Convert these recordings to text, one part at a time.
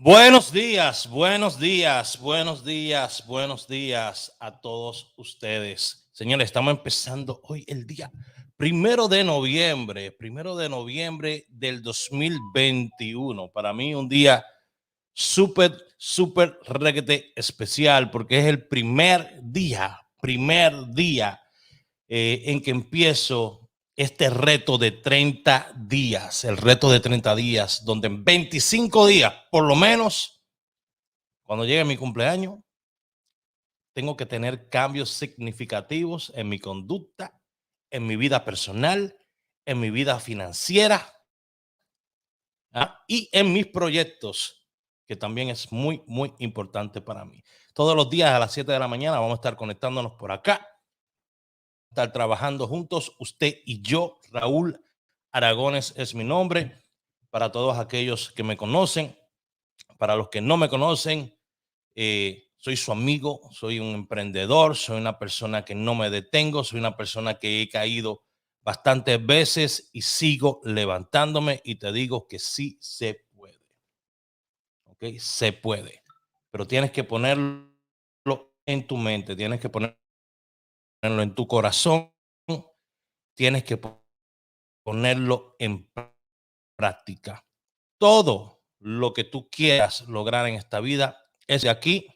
Buenos días, buenos días, buenos días, buenos días a todos ustedes. Señores, estamos empezando hoy el día primero de noviembre del 2021. Para mí un día súper requete especial porque es el primer día en que empiezo este reto de 30 días, el reto de 30 días, donde en 25 días, por lo menos, cuando llegue mi cumpleaños, tengo que tener cambios significativos en mi conducta, en mi vida personal, en mi vida financiera, y en mis proyectos, que también es muy importante para mí. Todos los días a las 7 de la mañana vamos a estar conectándonos por acá, estar trabajando juntos, usted y yo. Raúl Aragones es mi nombre. Para todos aquellos que me conocen, para los que no me conocen, soy su amigo, soy un emprendedor, soy una persona que no me detengo, soy una persona que he caído bastantes veces y sigo levantándome, y te digo que sí se puede. ¿Ok? Se puede. Pero tienes que ponerlo en tu mente, tienes que ponerlo en tu corazón, tienes que ponerlo en práctica. Todo lo que tú quieras lograr en esta vida es de aquí.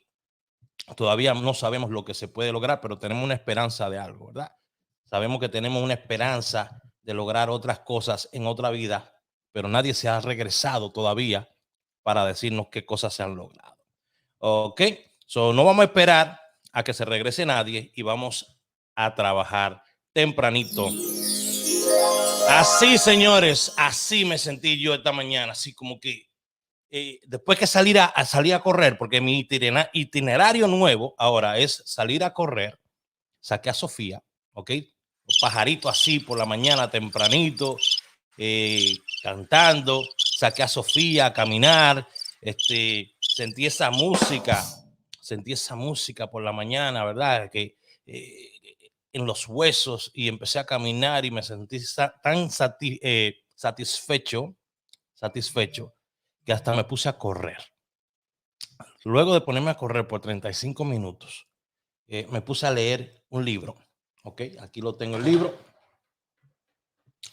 Todavía no sabemos lo que se puede lograr, pero tenemos una esperanza de algo, ¿verdad? Sabemos que tenemos una esperanza de lograr otras cosas en otra vida, pero nadie se ha regresado todavía para decirnos qué cosas se han logrado. Ok, no vamos a esperar a que se regrese nadie y vamos a trabajar tempranito. Así, señores, así me sentí yo esta mañana, así como que después que salir a correr, porque mi itinerario nuevo ahora es salir a correr. Saqué a Sofía, ¿ok? Un pajarito así por la mañana tempranito, cantando. Saqué a Sofía a caminar. Sentí esa música por la mañana, ¿verdad? Que en los huesos, y empecé a caminar y me sentí tan satisfecho que hasta me puse a correr. Luego de ponerme a correr por 35 minutos, me puse a leer un libro. Ok, aquí lo tengo el libro.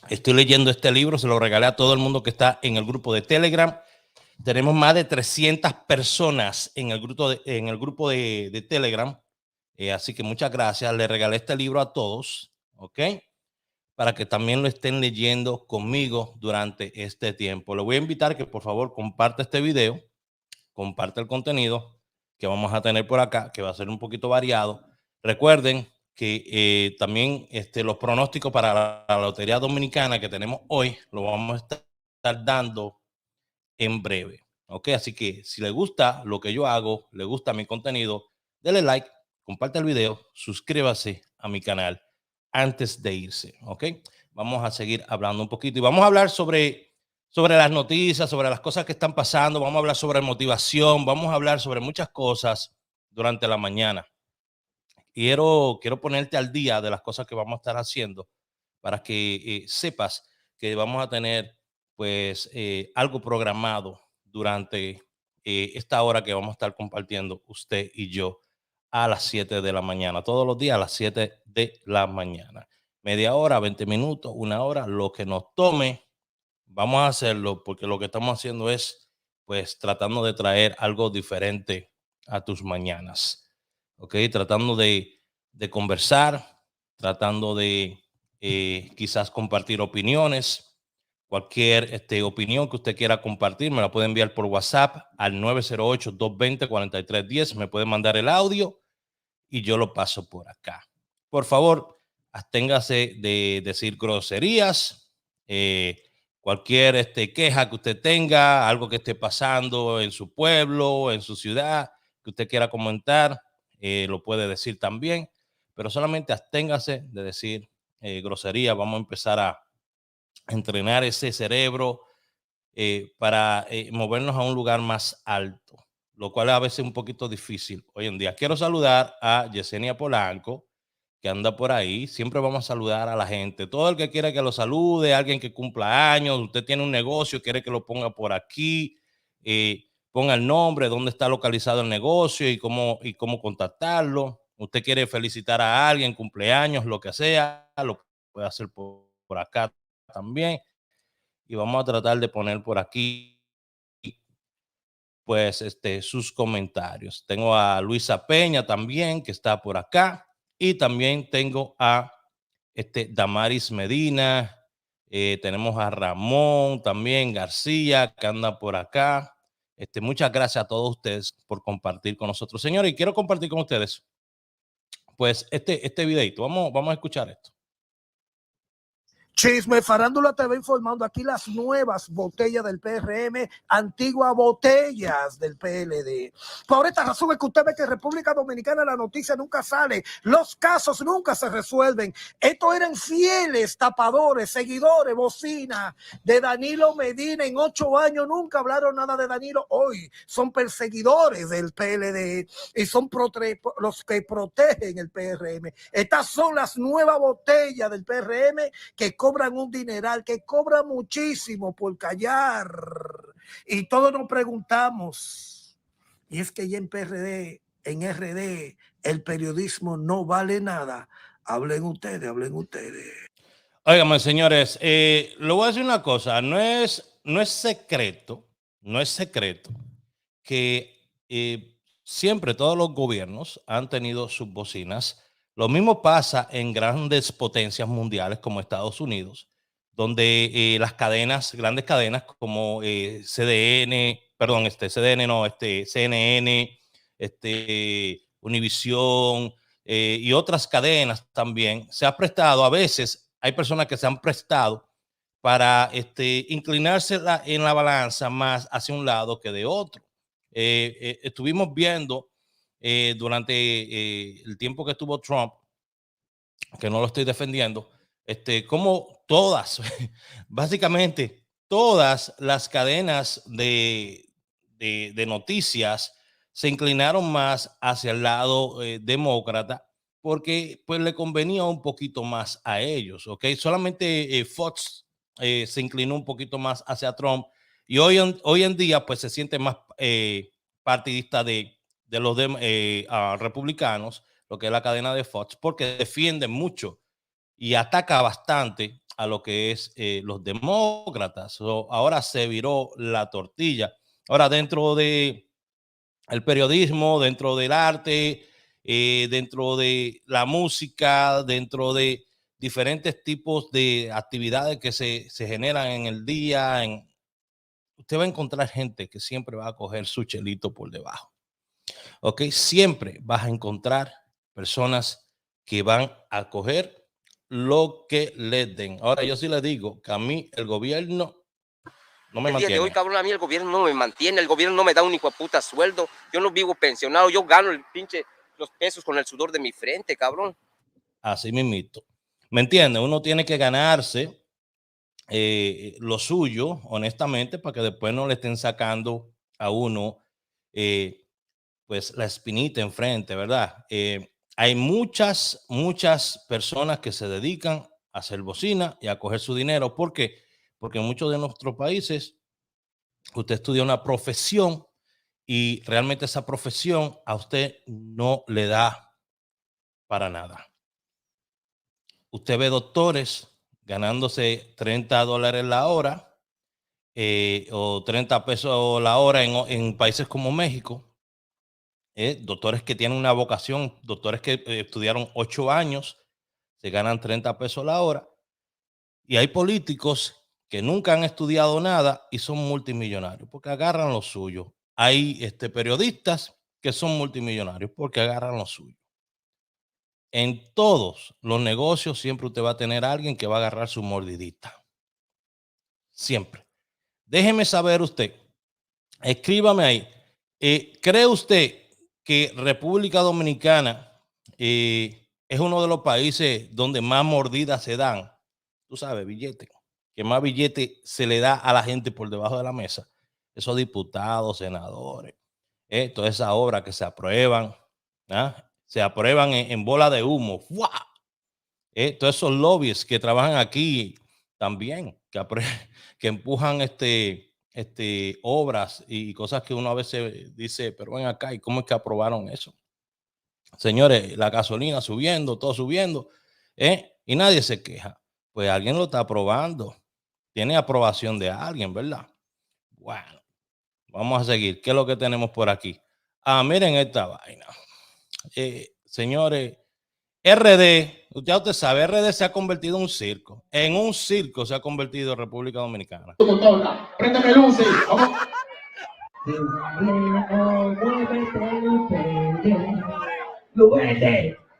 Estoy leyendo este libro, se lo regalé a todo el mundo que está en el grupo de Telegram. Tenemos más de 300 personas en el grupo de Telegram. Así que muchas gracias. Le regalé este libro a todos, ¿ok? Para que también lo estén leyendo conmigo durante este tiempo. Le voy a invitar que por favor comparte este video, comparte el contenido que vamos a tener por acá, que va a ser un poquito variado. Recuerden que también los pronósticos para la Lotería Dominicana que tenemos hoy lo vamos a estar dando en breve. Ok, así que si le gusta lo que yo hago, le gusta mi contenido, dele like, comparte el video, suscríbase a mi canal antes de irse. Ok, vamos a seguir hablando un poquito y vamos a hablar sobre las noticias, sobre las cosas que están pasando. Vamos a hablar sobre motivación, vamos a hablar sobre muchas cosas durante la mañana. Quiero ponerte al día de las cosas que vamos a estar haciendo para que sepas que vamos a tener pues algo programado durante esta hora que vamos a estar compartiendo usted y yo a las 7 de la mañana, todos los días a las 7 de la mañana. Media hora, 20 minutos, una hora, lo que nos tome, vamos a hacerlo, porque lo que estamos haciendo es pues tratando de traer algo diferente a tus mañanas. ¿Ok? Tratando de conversar, tratando de quizás compartir opiniones. Cualquier opinión que usted quiera compartir, me la puede enviar por WhatsApp al 908-220-4310. Me puede mandar el audio y yo lo paso por acá. Por favor, absténgase de decir groserías, cualquier queja que usted tenga, algo que esté pasando en su pueblo, en su ciudad, que usted quiera comentar, lo puede decir también, pero solamente absténgase de decir groserías. Vamos a empezar a entrenar ese cerebro para movernos a un lugar más alto, lo cual a veces es un poquito difícil hoy en día. Quiero saludar a Yesenia Polanco, que anda por ahí. Siempre vamos a saludar a la gente. Todo el que quiera que lo salude, alguien que cumpla años, usted tiene un negocio, quiere que lo ponga por aquí, ponga el nombre, dónde está localizado el negocio y cómo contactarlo. Usted quiere felicitar a alguien, cumpleaños, lo que sea, lo puede hacer por acá también. Y vamos a tratar de poner por aquí, pues, sus comentarios. Tengo a Luisa Peña también, que está por acá. Y también tengo a Damaris Medina. Tenemos a Ramón también, García, que anda por acá. Muchas gracias a todos ustedes por compartir con nosotros. Señores, y quiero compartir con ustedes, pues, este videito. Vamos a escuchar esto. Chisme Farándula te va informando aquí las nuevas botellas del PRM, antiguas botellas del PLD. Por esta razón es que usted ve que en República Dominicana la noticia nunca sale, los casos nunca se resuelven. Estos eran fieles tapadores, seguidores, bocina de Danilo Medina. En 8 años nunca hablaron nada de Danilo. Hoy son perseguidores del PLD y son los que protegen el PRM. Estas son las nuevas botellas del PRM que cobran un dineral, que cobran muchísimo por callar. Y todos nos preguntamos, y es que ya en PRD, en RD, el periodismo no vale nada. Hablen ustedes, hablen ustedes. Óigame, señores, le voy a decir una cosa, no es secreto, que siempre todos los gobiernos han tenido sus bocinas. Lo mismo pasa en grandes potencias mundiales como Estados Unidos, donde las cadenas, grandes cadenas como CNN no, CNN, Univisión y otras cadenas también, se ha prestado, a veces hay personas que se han prestado para inclinarse en la balanza más hacia un lado que de otro. Estuvimos viendo durante el tiempo que estuvo Trump, que no lo estoy defendiendo, como todas, básicamente todas las cadenas de noticias se inclinaron más hacia el lado demócrata, porque pues le convenía un poquito más a ellos, ¿ok? Solamente Fox se inclinó un poquito más hacia Trump, y hoy en día pues se siente más partidista de los republicanos, lo que es la cadena de Fox, porque defiende mucho y ataca bastante a lo que es los demócratas. Ahora se viró la tortilla. Ahora, dentro de el periodismo, dentro del arte, dentro de la música, dentro de diferentes tipos de actividades que se generan en el día, usted va a encontrar gente que siempre va a coger su chelito por debajo. ¿Ok? Siempre vas a encontrar personas que van a coger lo que les den. Ahora, yo sí les digo que a mí el gobierno no me mantiene. El día de hoy, cabrón, a mí el gobierno no me mantiene, el gobierno no me da un hijo de puta sueldo. Yo no vivo pensionado, yo gano el pinche los pesos con el sudor de mi frente, cabrón. Así mismito. ¿Me entiendes? Uno tiene que ganarse lo suyo, honestamente, para que después no le estén sacando a uno pues la espinita enfrente, ¿verdad? Hay muchas personas que se dedican a hacer bocina y a coger su dinero. ¿Por qué? Porque en muchos de nuestros países usted estudia una profesión y realmente esa profesión a usted no le da para nada. Usted ve doctores ganándose $30 la hora o 30 pesos la hora en países como México. Doctores que tienen una vocación, doctores que estudiaron 8 años, se ganan 30 pesos la hora. Y hay políticos que nunca han estudiado nada y son multimillonarios porque agarran lo suyo. Hay periodistas que son multimillonarios porque agarran lo suyo. En todos los negocios siempre usted va a tener a alguien que va a agarrar su mordidita. Siempre. Déjeme saber usted, escríbame ahí. ¿Cree usted que República Dominicana es uno de los países donde más mordidas se dan? Tú sabes, billete. Que más billete se le da a la gente por debajo de la mesa. Esos diputados, senadores, todas esas obras que se aprueban, ¿ah? Se aprueban en bola de humo. ¡Fua! Todos esos lobbies que trabajan aquí también, que empujan obras y cosas que uno a veces dice, pero ven acá, ¿y cómo es que aprobaron eso? Señores, la gasolina subiendo, todo subiendo, y nadie se queja. Pues alguien lo está aprobando. Tiene aprobación de alguien, ¿verdad? Bueno, vamos a seguir. ¿Qué es lo que tenemos por aquí? Ah, miren esta vaina. Señores, RD, usted sabe, RD se ha convertido en un circo. En un circo se ha convertido República Dominicana. Préndeme luces, vamos.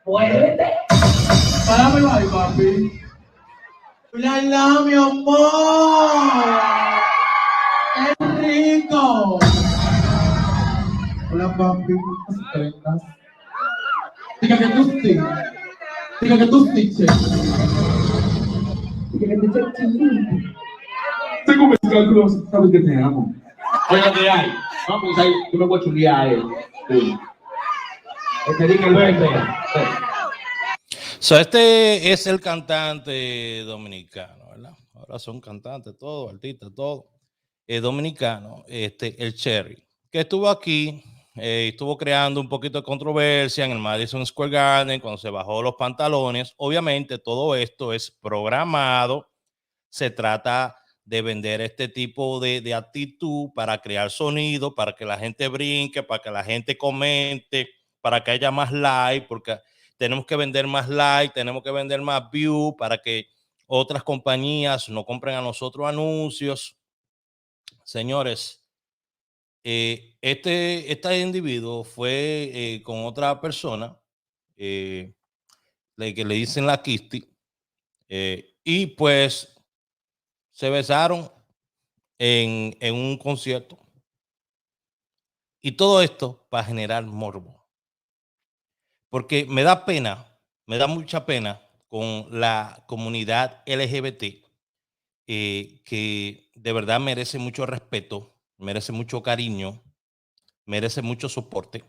Muévete. Páramelo ahí, papi. La, mi amor. ¡Es rico! Hola, papi. Diga que tú sí. Diga que tú sí, che. Diga que tú sí. Tengo mis cálculos, sabes que te amo. Oiga, ¿qué hay? Vamos ahí, yo me voy a chulear a él. Sí. Te diga el verde. So, este es el cantante dominicano, ¿verdad? Ahora son cantantes, todos, artistas, todos dominicanos, el Cherry, que estuvo aquí, estuvo creando un poquito de controversia en el Madison Square Garden cuando se bajó los pantalones. Obviamente todo esto es programado, se trata de vender este tipo de actitud para crear sonido, para que la gente brinque, para que la gente comente, para que haya más like, porque tenemos que vender más like, tenemos que vender más view para que otras compañías no compren a nosotros anuncios. Señores, este individuo fue con otra persona que le dicen la Kisti, y pues se besaron en un concierto. Y todo esto para generar morbo. Porque me da pena, me da mucha pena con la comunidad LGBT, que de verdad merece mucho respeto, merece mucho cariño, merece mucho soporte.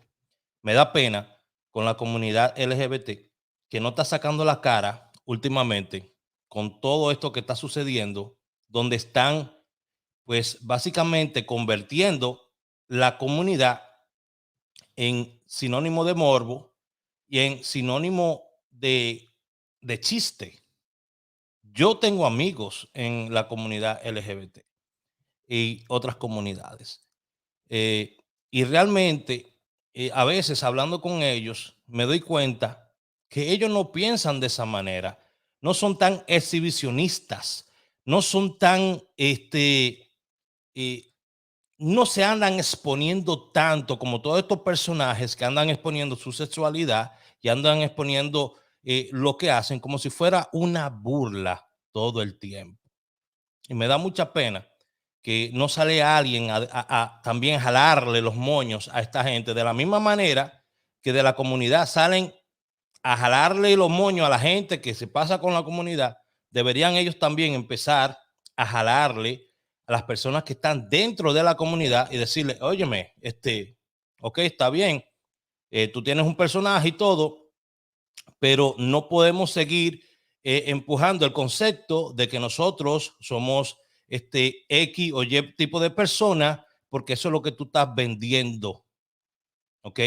Me da pena con la comunidad LGBT que no está sacando la cara últimamente con todo esto que está sucediendo, donde están pues básicamente convirtiendo la comunidad en sinónimo de morbo y en sinónimo de chiste. Yo tengo amigos en la comunidad LGBT y otras comunidades. Y realmente, a veces hablando con ellos, me doy cuenta que ellos no piensan de esa manera. No son tan exhibicionistas, no son tan, no se andan exponiendo tanto como todos estos personajes que andan exponiendo su sexualidad y andan exponiendo lo que hacen como si fuera una burla todo el tiempo. Y me da mucha pena que no sale alguien a también jalarle los moños a esta gente de la misma manera que de la comunidad salen a jalarle los moños a la gente que se pasa con la comunidad. Deberían ellos también empezar a jalarle a las personas que están dentro de la comunidad y decirle, óyeme, ok, está bien, tú tienes un personaje y todo, pero no podemos seguir empujando el concepto de que nosotros somos X o Y tipo de persona, porque eso es lo que tú estás vendiendo, ¿ok?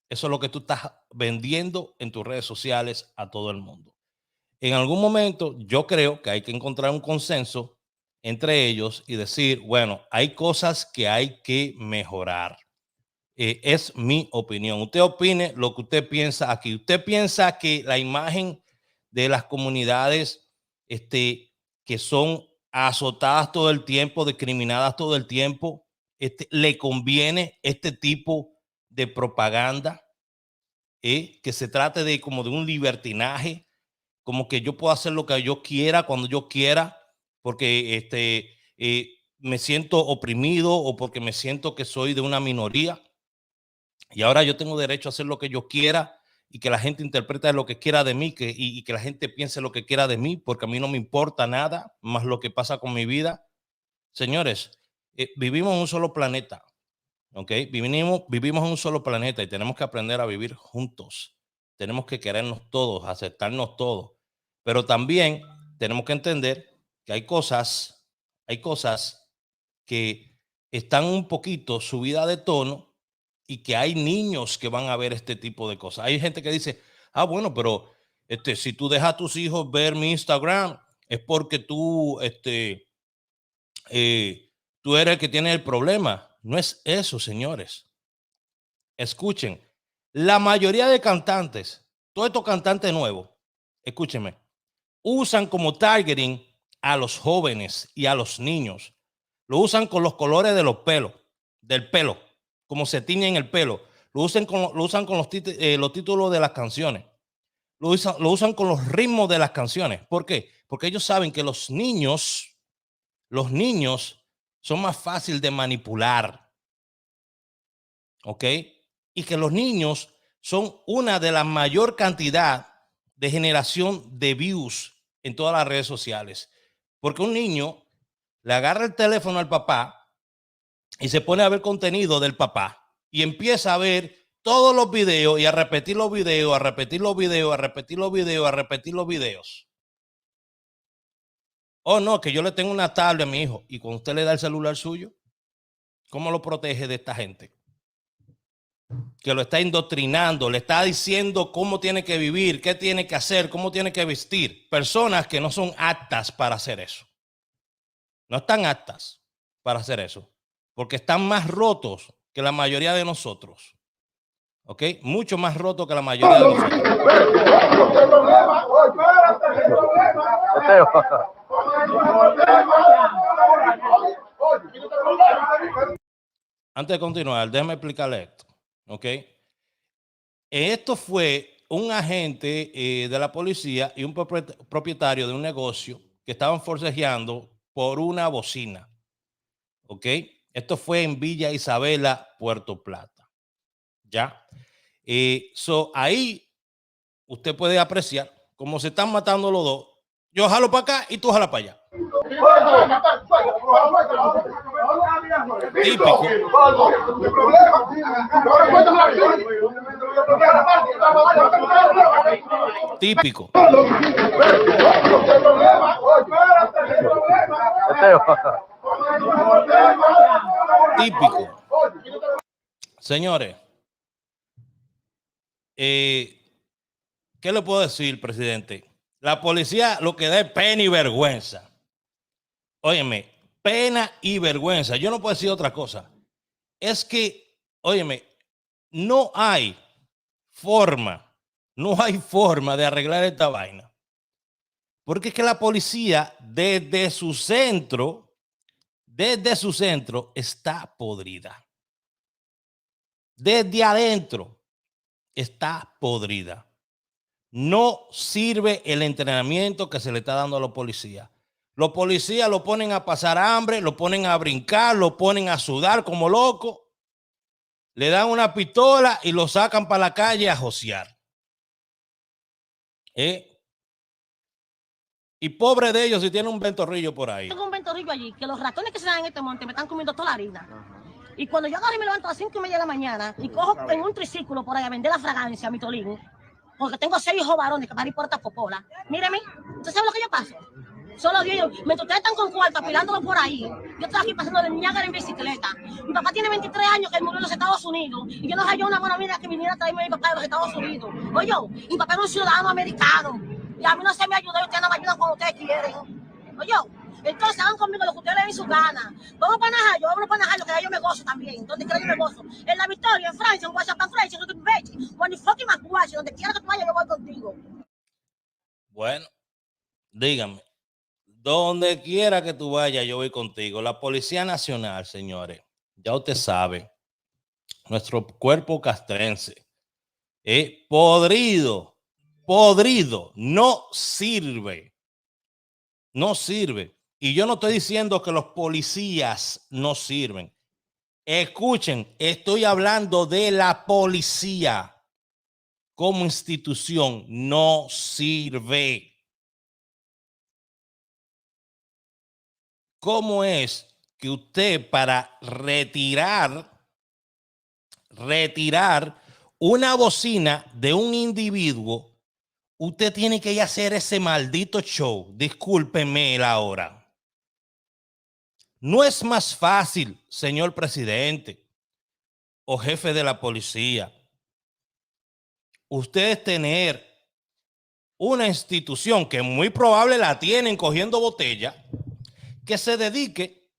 Eso es lo que tú estás vendiendo en tus redes sociales a todo el mundo. En algún momento yo creo que hay que encontrar un consenso entre ellos y decir, bueno, hay cosas que hay que mejorar. Es mi opinión. Usted opine lo que usted piensa aquí. ¿Usted piensa que la imagen de las comunidades que son azotadas todo el tiempo, discriminadas todo el tiempo, le conviene este tipo de propaganda? Que se trate de como de un libertinaje, como que yo puedo hacer lo que yo quiera cuando yo quiera, porque me siento oprimido o porque me siento que soy de una minoría. Y ahora yo tengo derecho a hacer lo que yo quiera y que la gente interprete lo que quiera de mí y que la gente piense lo que quiera de mí, porque a mí no me importa nada más lo que pasa con mi vida. Señores, vivimos en un solo planeta, ¿ok? Vivimos en un solo planeta y tenemos que aprender a vivir juntos. Tenemos que querernos todos, aceptarnos todos. Pero también tenemos que entender que hay cosas que están un poquito subida de tono y que hay niños que van a ver este tipo de cosas. Hay gente que dice, ah, bueno, pero si tú dejas a tus hijos ver mi Instagram, es porque tú eres el que tiene el problema. No es eso, señores. Escuchen, la mayoría de cantantes, todos estos cantantes nuevos, escúchenme, usan como targeting a los jóvenes y a los niños. Lo usan con los colores de los pelos, del pelo, como se tiñen el pelo. Lo usan con los títulos de las canciones. Lo usan con los ritmos de las canciones. ¿Por qué? Porque ellos saben que los niños son más fáciles de manipular. ¿Ok? Y que los niños son una de la mayor cantidad de generación de views en todas las redes sociales. Porque un niño le agarra el teléfono al papá y se pone a ver contenido del papá y empieza a ver todos los videos y a repetir los videos, a repetir los videos, a repetir los videos, a repetir los videos. Oh, no, que yo le tengo una tablet a mi hijo. Y cuando usted le da el celular suyo, ¿cómo lo protege de esta gente? Que lo está indoctrinando, le está diciendo cómo tiene que vivir, qué tiene que hacer, cómo tiene que vestir. Personas que no son aptas para hacer eso. No están aptas para hacer eso, porque están más rotos que la mayoría de nosotros. ¿Ok? Mucho más rotos que la mayoría de nosotros. Antes de continuar, déjame explicarle esto. ¿Ok? Esto fue un agente de la policía y un propietario de un negocio que estaban forcejeando por una bocina. ¿Ok? Esto fue en Villa Isabela, Puerto Plata. ¿Ya? Ahí usted puede apreciar cómo se están matando los dos. Yo jalo para acá y tú jala para allá. Típico. Típico. Típico. Señores, ¿qué le puedo decir, presidente? La policía lo que da es pena y vergüenza. Óyeme, pena y vergüenza. Yo no puedo decir otra cosa. Es que, óyeme, no hay forma de arreglar esta vaina. Porque es que la policía desde su centro está podrida. Desde adentro está podrida. No sirve el entrenamiento que se le está dando a los policías. Los policías lo ponen a pasar hambre, lo ponen a brincar, lo ponen a sudar como loco. Le dan una pistola y lo sacan para la calle a josear. Y pobre de ellos si tiene un ventorrillo por ahí. Tengo un ventorrillo allí, que los ratones que se dan en este monte me están comiendo toda la harina. Y cuando yo agarro y me levanto a las 5:30 de la mañana y cojo en un triciclo por ahí a vender la fragancia a mi tolín, porque tengo 6 hijos varones que van a ir por esta popola. Míreme, ¿usted sabe lo que yo paso? Solo Dios, mientras ustedes están con cuarto apilándolo por ahí, yo estoy aquí pasando de Niágara en bicicleta. Mi papá tiene 23 años que él murió en los Estados Unidos y yo no hallé una buena amiga que viniera a traerme a mi papá de los Estados Unidos. Oye, mi papá es un ciudadano americano y a mí no se me ayuda y ustedes no me ayudan cuando ustedes quieren. Oye, entonces hagan conmigo lo que ustedes le den su gana. Vamos para Najayo, vámonos para Najayo, que ahí yo me gozo también. Donde quiera yo me gozo. En La Victoria, en Francia, en WhatsApp, en Francia, en Bechi, when you fucking McWatch, donde quiera que tú vayas, yo voy contigo. Bueno, díganme. Donde quiera que tú vayas, yo voy contigo. La Policía Nacional, señores, ya usted sabe, nuestro cuerpo castrense es podrido, no sirve. No sirve. Y yo no estoy diciendo que los policías no sirven. Escuchen, estoy hablando de la policía como institución. No sirve. ¿Cómo es que usted para retirar una bocina de un individuo, usted tiene que ir a hacer ese maldito show? Discúlpenme la hora. ¿No es más fácil, señor presidente o jefe de la policía, ustedes tener una institución que muy probable la tienen cogiendo botella, que se dedique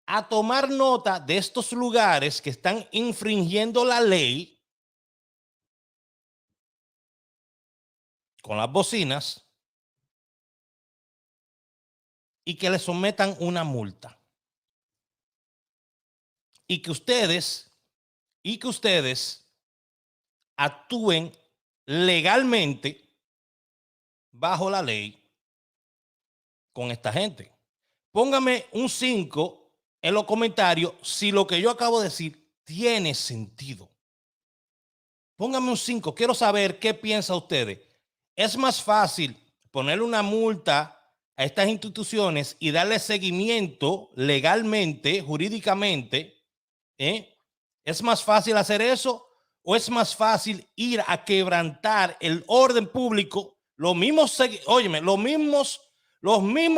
a tomar nota de estos lugares que están infringiendo la ley con las bocinas y que le sometan una multa? Y que ustedes actúen legalmente bajo la ley con esta gente. Póngame un 5 en los comentarios si lo que yo acabo de decir tiene sentido. Póngame un 5. Quiero saber qué piensan ustedes. ¿Es más fácil ponerle una multa a estas instituciones y darle seguimiento legalmente, jurídicamente? ¿Es más fácil hacer eso o es más fácil ir a quebrantar el orden público? Los mismos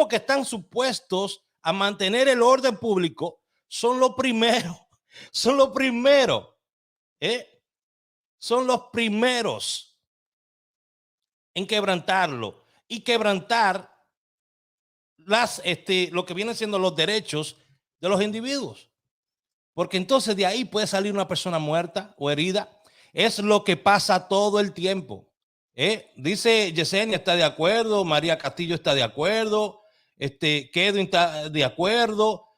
que están supuestos a mantener el orden público son los primeros, son los primeros en quebrantarlo y quebrantar lo que vienen siendo los derechos de los individuos. Porque entonces de ahí puede salir una persona muerta o herida. Es lo que pasa todo el tiempo. Dice Yesenia está de acuerdo, María Castillo está de acuerdo, Kedwin está de acuerdo,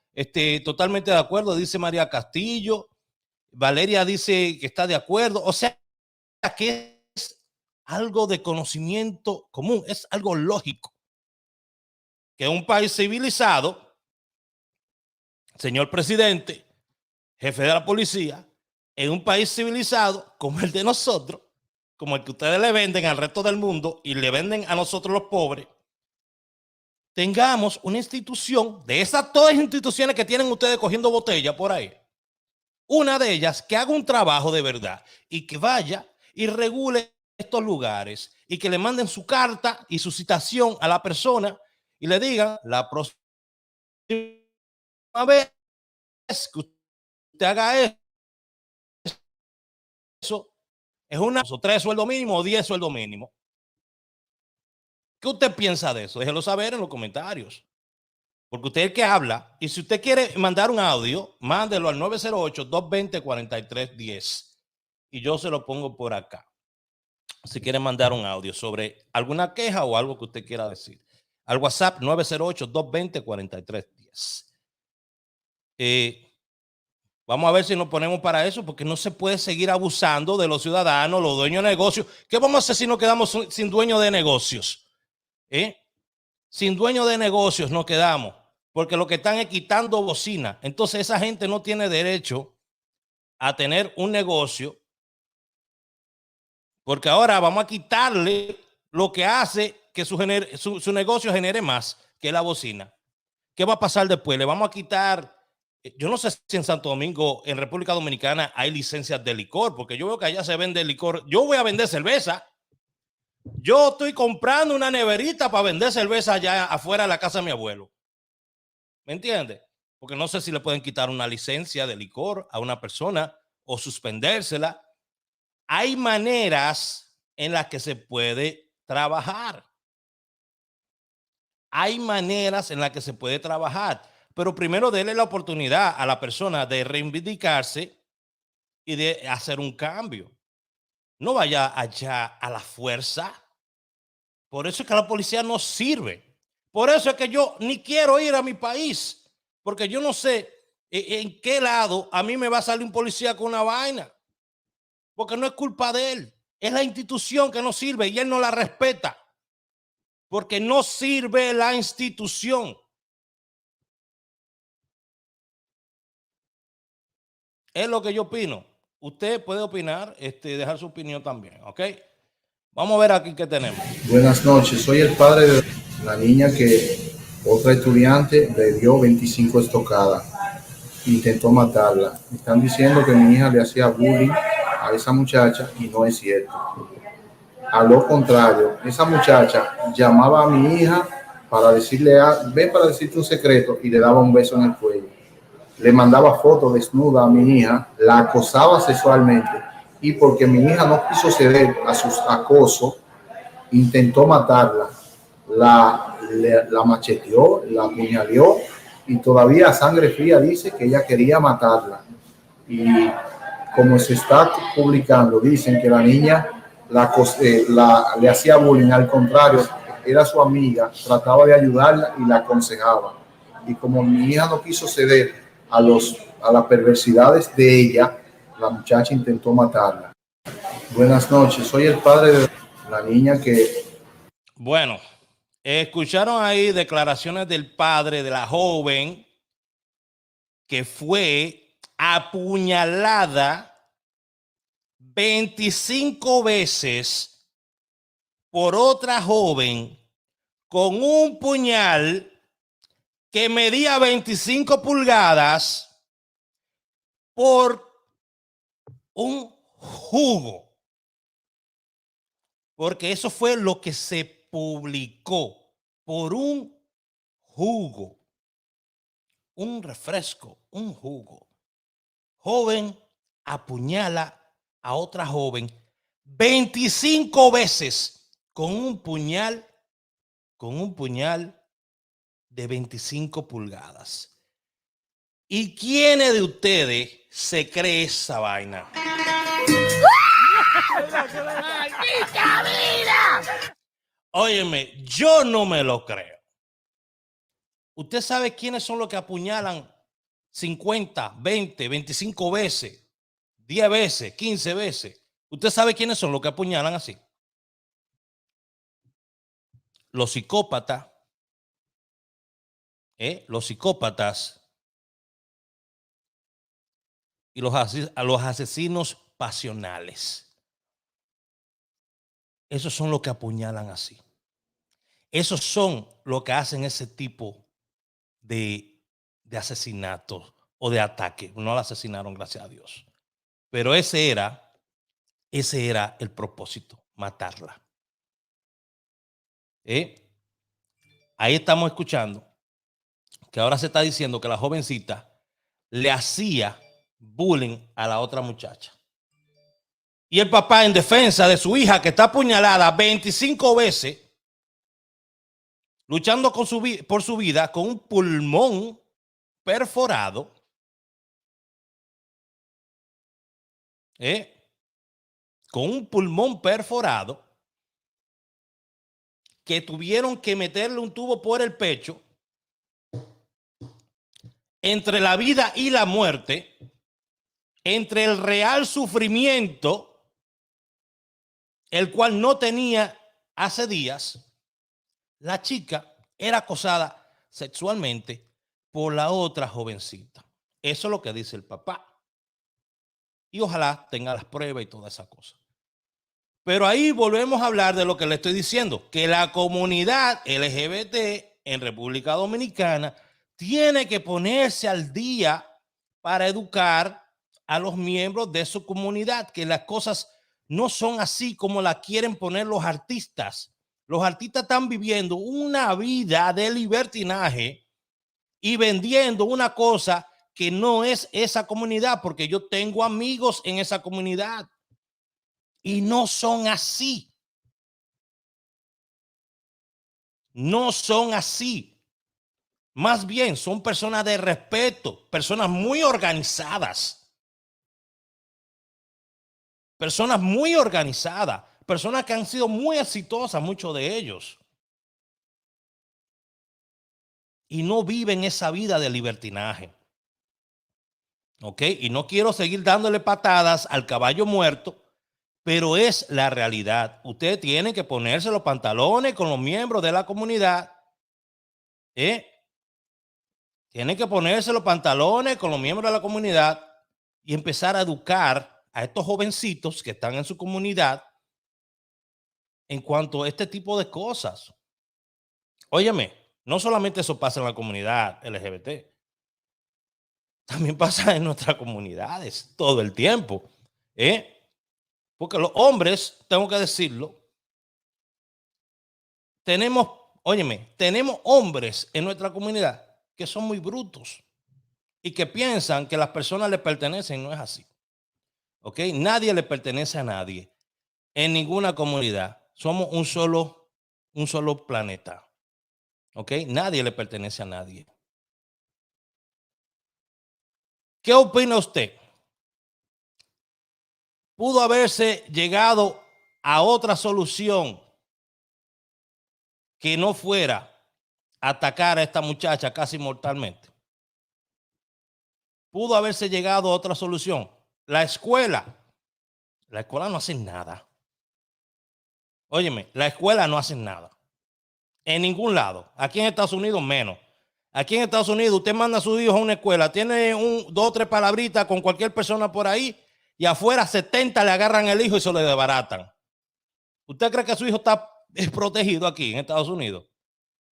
totalmente de acuerdo, dice María Castillo. Valeria dice que está de acuerdo. O sea, que es algo de conocimiento común, es algo lógico. Que un país civilizado, señor presidente, jefe de la policía, en un país civilizado como el de nosotros, como el que ustedes le venden al resto del mundo y le venden a nosotros los pobres, tengamos una institución de esas todas las instituciones que tienen ustedes cogiendo botella por ahí, una de ellas que haga un trabajo de verdad y que vaya y regule estos lugares y que le manden su carta y su citación a la persona y le digan la próxima vez que usted haga eso, es una o 3 sueldos mínimos o 10 sueldos mínimos. ¿Qué usted piensa de eso? Déjelo saber en los comentarios. Porque usted es el que habla. Y si usted quiere mandar un audio, mándelo al 908-220-4310. Y yo se lo pongo por acá. Si quiere mandar un audio sobre alguna queja o algo que usted quiera decir. Al WhatsApp 908-220-4310. Vamos a ver si nos ponemos para eso, porque no se puede seguir abusando de los ciudadanos, los dueños de negocios. ¿Qué vamos a hacer si nos quedamos sin dueños de negocios? Sin dueños de negocios nos quedamos, porque lo que están es quitando bocina. Entonces esa gente no tiene derecho a tener un negocio, porque ahora vamos a quitarle lo que hace que su negocio genere más, que es la bocina. ¿Qué va a pasar después? Le vamos a quitar... Yo no sé si en Santo Domingo, en República Dominicana, hay licencias de licor, porque yo veo que allá se vende licor. Yo voy a vender cerveza. Yo estoy comprando una neverita para vender cerveza allá afuera de la casa de mi abuelo. ¿Me entiende? Porque no sé si le pueden quitar una licencia de licor a una persona o suspendérsela. Hay maneras en las que se puede trabajar. Hay maneras en las que se puede trabajar. Pero primero déle la oportunidad a la persona de reivindicarse y de hacer un cambio. No vaya allá a la fuerza. Por eso es que la policía no sirve. Por eso es que yo ni quiero ir a mi país. Porque yo no sé en qué lado a mí me va a salir un policía con una vaina. Porque no es culpa de él. Es la institución que no sirve y él no la respeta. Porque no sirve la institución. Es lo que yo opino. Usted puede opinar, dejar su opinión también, ¿ok? Vamos a ver aquí qué tenemos. Buenas noches, soy el padre de la niña que otra estudiante le dio 25 estocadas. Intentó matarla. Me están diciendo que mi hija le hacía bullying a esa muchacha y no es cierto. A lo contrario, esa muchacha llamaba a mi hija para decirle, ven para decirte un secreto, y le daba un beso en el cuello. Le mandaba fotos desnuda a mi hija, la acosaba sexualmente, y porque mi hija no quiso ceder a sus acosos, intentó matarla. La macheteó, la apuñaleó, y todavía a sangre fría dice que ella quería matarla. Y como se está publicando, dicen que la niña le hacía bullying, al contrario, era su amiga, trataba de ayudarla y la aconsejaba. Y como mi hija no quiso ceder a las perversidades de ella, la muchacha intentó matarla. Buenas noches, soy el padre de la niña que... Bueno, escucharon ahí declaraciones del padre de la joven que fue apuñalada 25 veces por otra joven con un puñal que medía 25 pulgadas por un jugo. Porque eso fue lo que se publicó, por un jugo, un refresco, un jugo. Joven apuñala a otra joven 25 veces con un puñal de 25 pulgadas. ¿Y quiénes de ustedes se cree esa vaina? Óyeme, yo no me lo creo. ¿Usted sabe quiénes son los que apuñalan 50, 20, 25 veces, 10 veces, 15 veces? ¿Usted sabe quiénes son los que apuñalan así? Los psicópatas. Los psicópatas y los asesinos pasionales. Esos son los que apuñalan así. Esos son los que hacen ese tipo de asesinatos o de ataque. No la asesinaron, gracias a Dios. Pero ese era el propósito, matarla. Ahí estamos escuchando que ahora se está diciendo que la jovencita le hacía bullying a la otra muchacha. Y el papá, en defensa de su hija que está apuñalada 25 veces, luchando por su vida con un pulmón perforado, con un pulmón perforado, que tuvieron que meterle un tubo por el pecho, entre la vida y la muerte, entre el real sufrimiento, el cual no tenía hace días. La chica era acosada sexualmente por la otra jovencita. Eso es lo que dice el papá. Y ojalá tenga las pruebas y toda esa cosa. Pero ahí volvemos a hablar de lo que le estoy diciendo, que la comunidad LGBT en República Dominicana tiene que ponerse al día para educar a los miembros de su comunidad, que las cosas no son así como la quieren poner los artistas. Los artistas están viviendo una vida de libertinaje y vendiendo una cosa que no es esa comunidad, porque yo tengo amigos en esa comunidad y no son así. No son así. Más bien son personas de respeto, personas muy organizadas. Personas muy organizadas, personas que han sido muy exitosas, muchos de ellos. Y no viven esa vida de libertinaje. ¿Ok? Y no quiero seguir dándole patadas al caballo muerto, pero es la realidad. Ustedes tienen que ponerse los pantalones con los miembros de la comunidad. Tienen que ponerse los pantalones con los miembros de la comunidad y empezar a educar a estos jovencitos que están en su comunidad en cuanto a este tipo de cosas. Óyeme, no solamente eso pasa en la comunidad LGBT, también pasa en nuestras comunidades todo el tiempo. Porque los hombres, tengo que decirlo, tenemos óyeme, tenemos hombres en nuestra comunidad que son muy brutos y que piensan que las personas le pertenecen. No es así. ¿Ok? Nadie le pertenece a nadie en ninguna comunidad. Somos un solo planeta. ¿Ok? Nadie le pertenece a nadie. ¿Qué opina usted? ¿Pudo haberse llegado a otra solución que no fuera atacar a esta muchacha casi mortalmente? ¿Pudo haberse llegado a otra solución? La escuela no hace nada. Óyeme, la escuela no hace nada. En ningún lado. Aquí en Estados Unidos menos. Aquí en Estados Unidos usted manda a su hijo a una escuela, tiene 2 o 3 palabritas con cualquier persona por ahí y afuera 70 le agarran el hijo y se lo desbaratan. ¿Usted cree que su hijo está protegido aquí en Estados Unidos?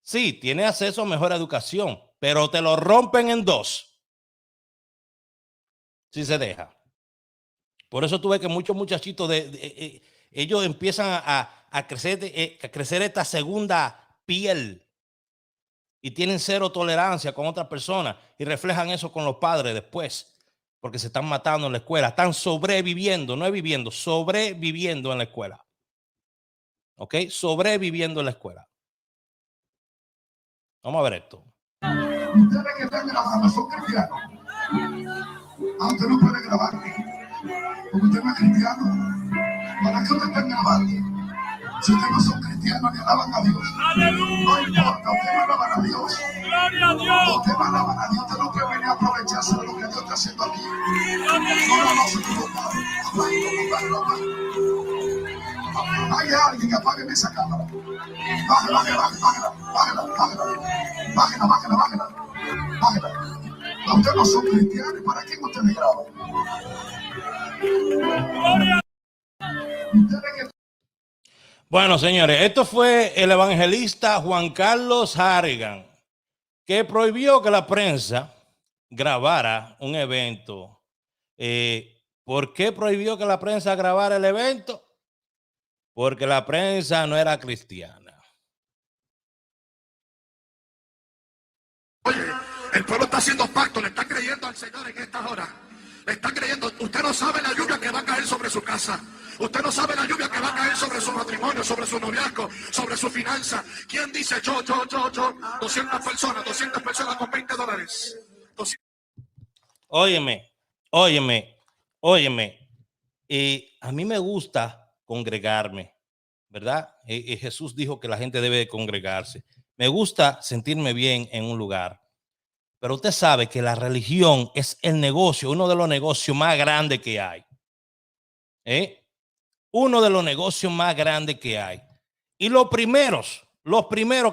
Sí, tiene acceso a mejor educación, pero te lo rompen en 2 si se deja. Por eso tú ves que muchos muchachitos ellos empiezan a crecer esta segunda piel y tienen 0 tolerancia con otras personas y reflejan eso con los padres después, porque se están matando en la escuela, están sobreviviendo, no es viviendo, sobreviviendo en la escuela. ¿Ok? Sobreviviendo en la escuela. Vamos a ver esto. Ustedes que están grabando son cristianos. Ah, usted no puede grabar, porque usted no es cristiano. ¿Para qué usted está grabando? Si ustedes no son cristianos que alaban a Dios, no importa, usted no alaban a Dios. Usted no alaban a Dios, usted no puede venir a aprovecharse de lo que Dios está haciendo aquí. No, se equivocaron. Hay alguien que apague esa cámara. Bájala. Ustedes no son cristianos, ¿para quién ustedes graban? Bueno, señores, esto fue el evangelista Juan Carlos Harrigan, que prohibió que la prensa grabara un evento. ¿Por qué prohibió que la prensa grabara el evento? Porque la prensa no era cristiana. Oye, el pueblo está haciendo pacto, le está creyendo al Señor en estas horas. Le está creyendo. Usted no sabe la lluvia que va a caer sobre su casa. Usted no sabe la lluvia que va a caer sobre su matrimonio, sobre su noviazgo, sobre su finanza. ¿Quién dice yo? 200 personas con $20. Óyeme. A mí me gusta congregarme, ¿verdad? Jesús dijo que la gente debe de congregarse. Me gusta sentirme bien en un lugar. Pero usted sabe que la religión es el negocio, uno de los negocios más grandes que hay. Uno de los negocios más grandes que hay. Y los primeros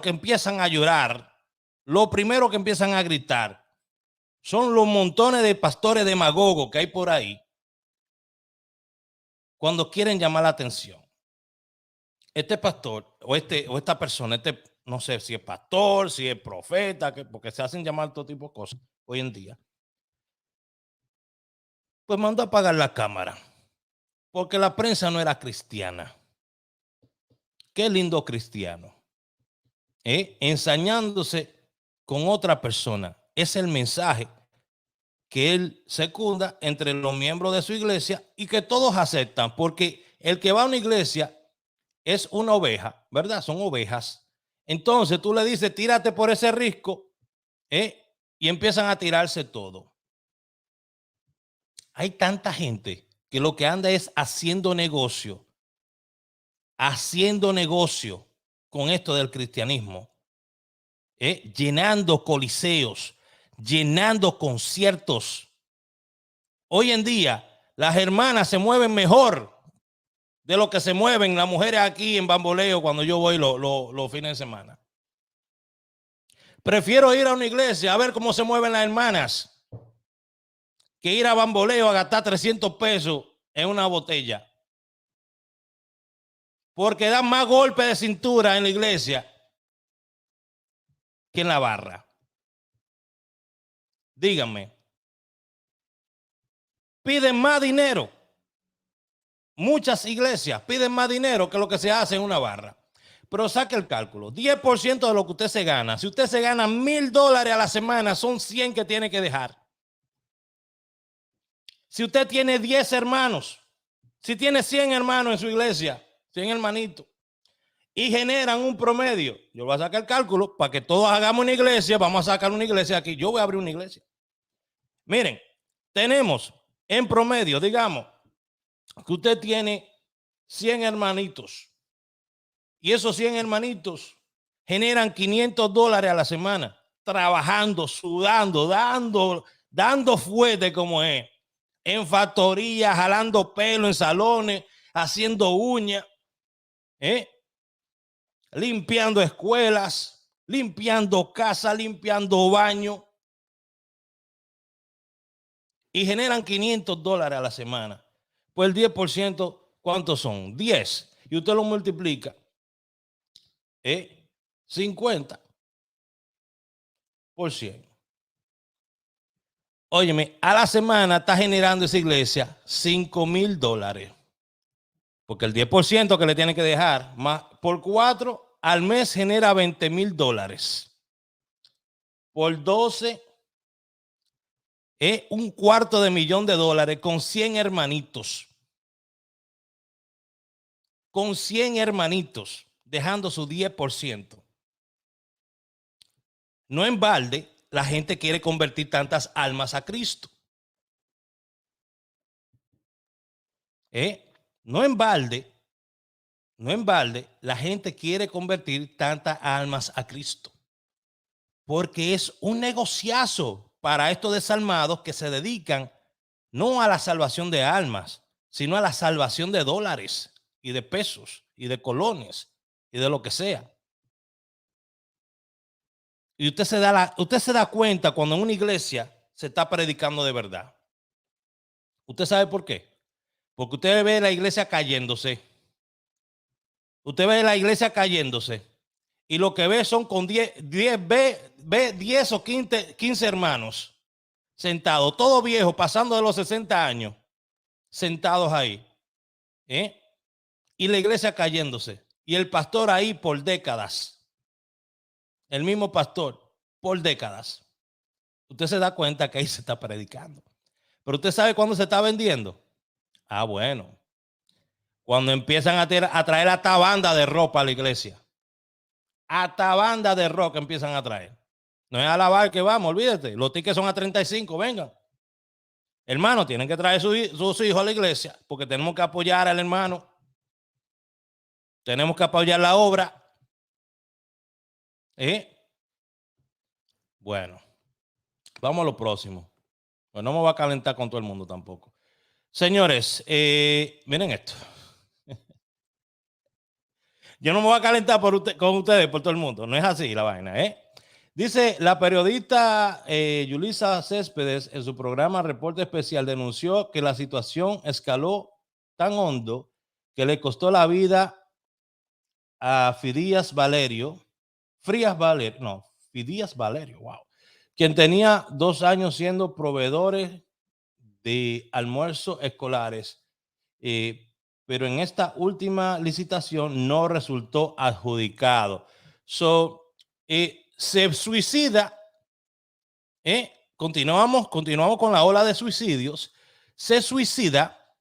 que empiezan a llorar, los primeros que empiezan a gritar, son los montones de pastores demagogos que hay por ahí cuando quieren llamar la atención. Este pastor o esta persona, no sé si es pastor, si es profeta, porque se hacen llamar todo tipo de cosas hoy en día, pues mandó a apagar la cámara porque la prensa no era cristiana. Qué lindo cristiano, ensañándose con otra persona. Es el mensaje que él secunda entre los miembros de su iglesia y que todos aceptan, porque el que va a una iglesia es una oveja, ¿verdad? Son ovejas. Entonces tú le dices, tírate por ese risco, y empiezan a tirarse todo. Hay tanta gente que lo que anda es haciendo negocio con esto del cristianismo, llenando coliseos, llenando conciertos. Hoy en día las hermanas se mueven mejor de lo que se mueven las mujeres aquí en Bamboleo cuando yo voy los fines de semana. Prefiero ir a una iglesia a ver cómo se mueven las hermanas que ir a Bamboleo a gastar 300 pesos en una botella. Porque dan más golpes de cintura en la iglesia que en la barra. Díganme. Piden más dinero. Muchas iglesias piden más dinero que lo que se hace en una barra. Pero saque el cálculo. 10% de lo que usted se gana. Si usted se gana $1,000 a la semana, son 100 que tiene que dejar. Si usted tiene 10 hermanos, si tiene 100 hermanos en su iglesia, 100 hermanitos, y generan un promedio, yo voy a sacar el cálculo para que todos hagamos una iglesia. Vamos a sacar una iglesia aquí. Yo voy a abrir una iglesia. Miren, tenemos en promedio, digamos, que usted tiene 100 hermanitos. Y esos 100 hermanitos generan $500 a la semana, trabajando, sudando, dando fuerte como es, en factorías, jalando pelo en salones, haciendo uñas, limpiando escuelas, limpiando casas, limpiando baños. Y generan $500 a la semana. Pues el 10%, ¿cuántos son? 10. Y usted lo multiplica. 50 por 100. Óyeme, a la semana está generando esa iglesia $5,000. Porque el 10% que le tiene que dejar, más por 4, al mes genera $20,000. Por 12, es $250,000 con 100 hermanitos. Con 100 hermanitos, dejando su 10%. No en balde, la gente quiere convertir tantas almas a Cristo. No en balde, la gente quiere convertir tantas almas a Cristo. Porque es un negociazo para estos desalmados que se dedican no a la salvación de almas, sino a la salvación de dólares y de pesos y de colones y de lo que sea. Y usted se da cuenta cuando en una iglesia se está predicando de verdad. ¿Usted sabe por qué? Porque usted ve la iglesia cayéndose. Usted ve la iglesia cayéndose. Y lo que ve son con 10 o 15 hermanos sentados, todos viejos, pasando de los 60 años, sentados ahí. Y la iglesia cayéndose. Y el pastor ahí por décadas. El mismo pastor por décadas. Usted se da cuenta que ahí se está predicando. Pero usted sabe cuándo se está vendiendo. Ah, bueno. Cuando empiezan a traer hasta banda de ropa a la iglesia. Hasta banda de rock empiezan a traer. No es a alabar que vamos, olvídate. Los tickets son a 35, vengan. Hermano, tienen que traer sus hijos a la iglesia porque tenemos que apoyar al hermano. Tenemos que apoyar la obra. Bueno, vamos a lo próximo. Pues no me voy a calentar con todo el mundo tampoco. Señores, miren esto. Yo no me voy a calentar con ustedes, por todo el mundo. No es así la vaina, Dice la periodista Yulisa Céspedes en su programa Reporte Especial denunció que la situación escaló tan hondo que le costó la vida a Fidías Valerio, wow, quien tenía 2 años siendo proveedores de almuerzos escolares, pero en esta última licitación no resultó adjudicado. Se suicida, continuamos con la ola de suicidios, se suicida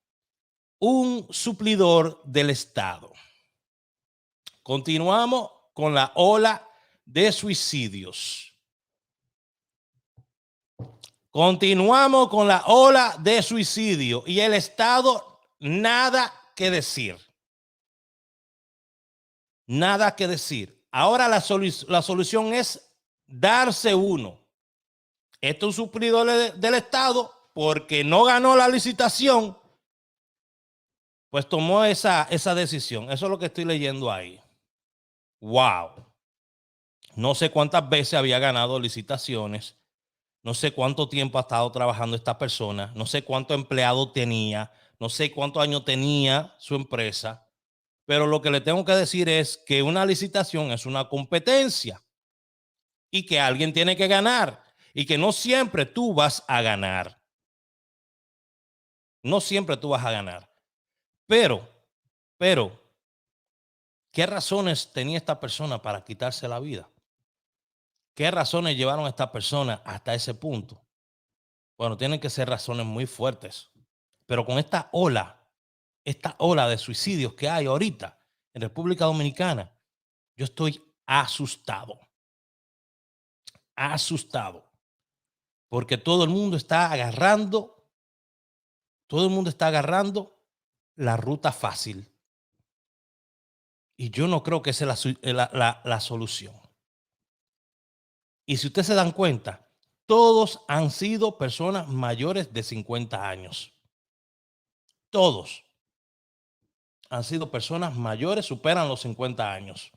un suplidor del Estado. Continuamos con la ola de suicidios. Continuamos con la ola de suicidio y el Estado nada que decir. Nada que decir. Ahora la solución es darse uno. Esto es un suplidor del Estado porque no ganó la licitación, pues tomó esa decisión. Eso es lo que estoy leyendo ahí. Wow. No sé cuántas veces había ganado licitaciones. No sé cuánto tiempo ha estado trabajando esta persona. No sé cuánto empleado tenía. No sé cuántos años tenía su empresa. Pero lo que le tengo que decir es que una licitación es una competencia y que alguien tiene que ganar y que no siempre tú vas a ganar. No siempre tú vas a ganar. Pero ¿Qué razones tenía esta persona para quitarse la vida? ¿Qué razones llevaron a esta persona hasta ese punto? Bueno, tienen que ser razones muy fuertes. Pero con esta ola de suicidios que hay ahorita en República Dominicana, yo estoy asustado. Asustado. Porque todo el mundo está agarrando la ruta fácil. Y yo no creo que esa es la solución. Y si ustedes se dan cuenta, todos han sido personas mayores de 50 años. Todos han sido personas mayores, superan los 50 años.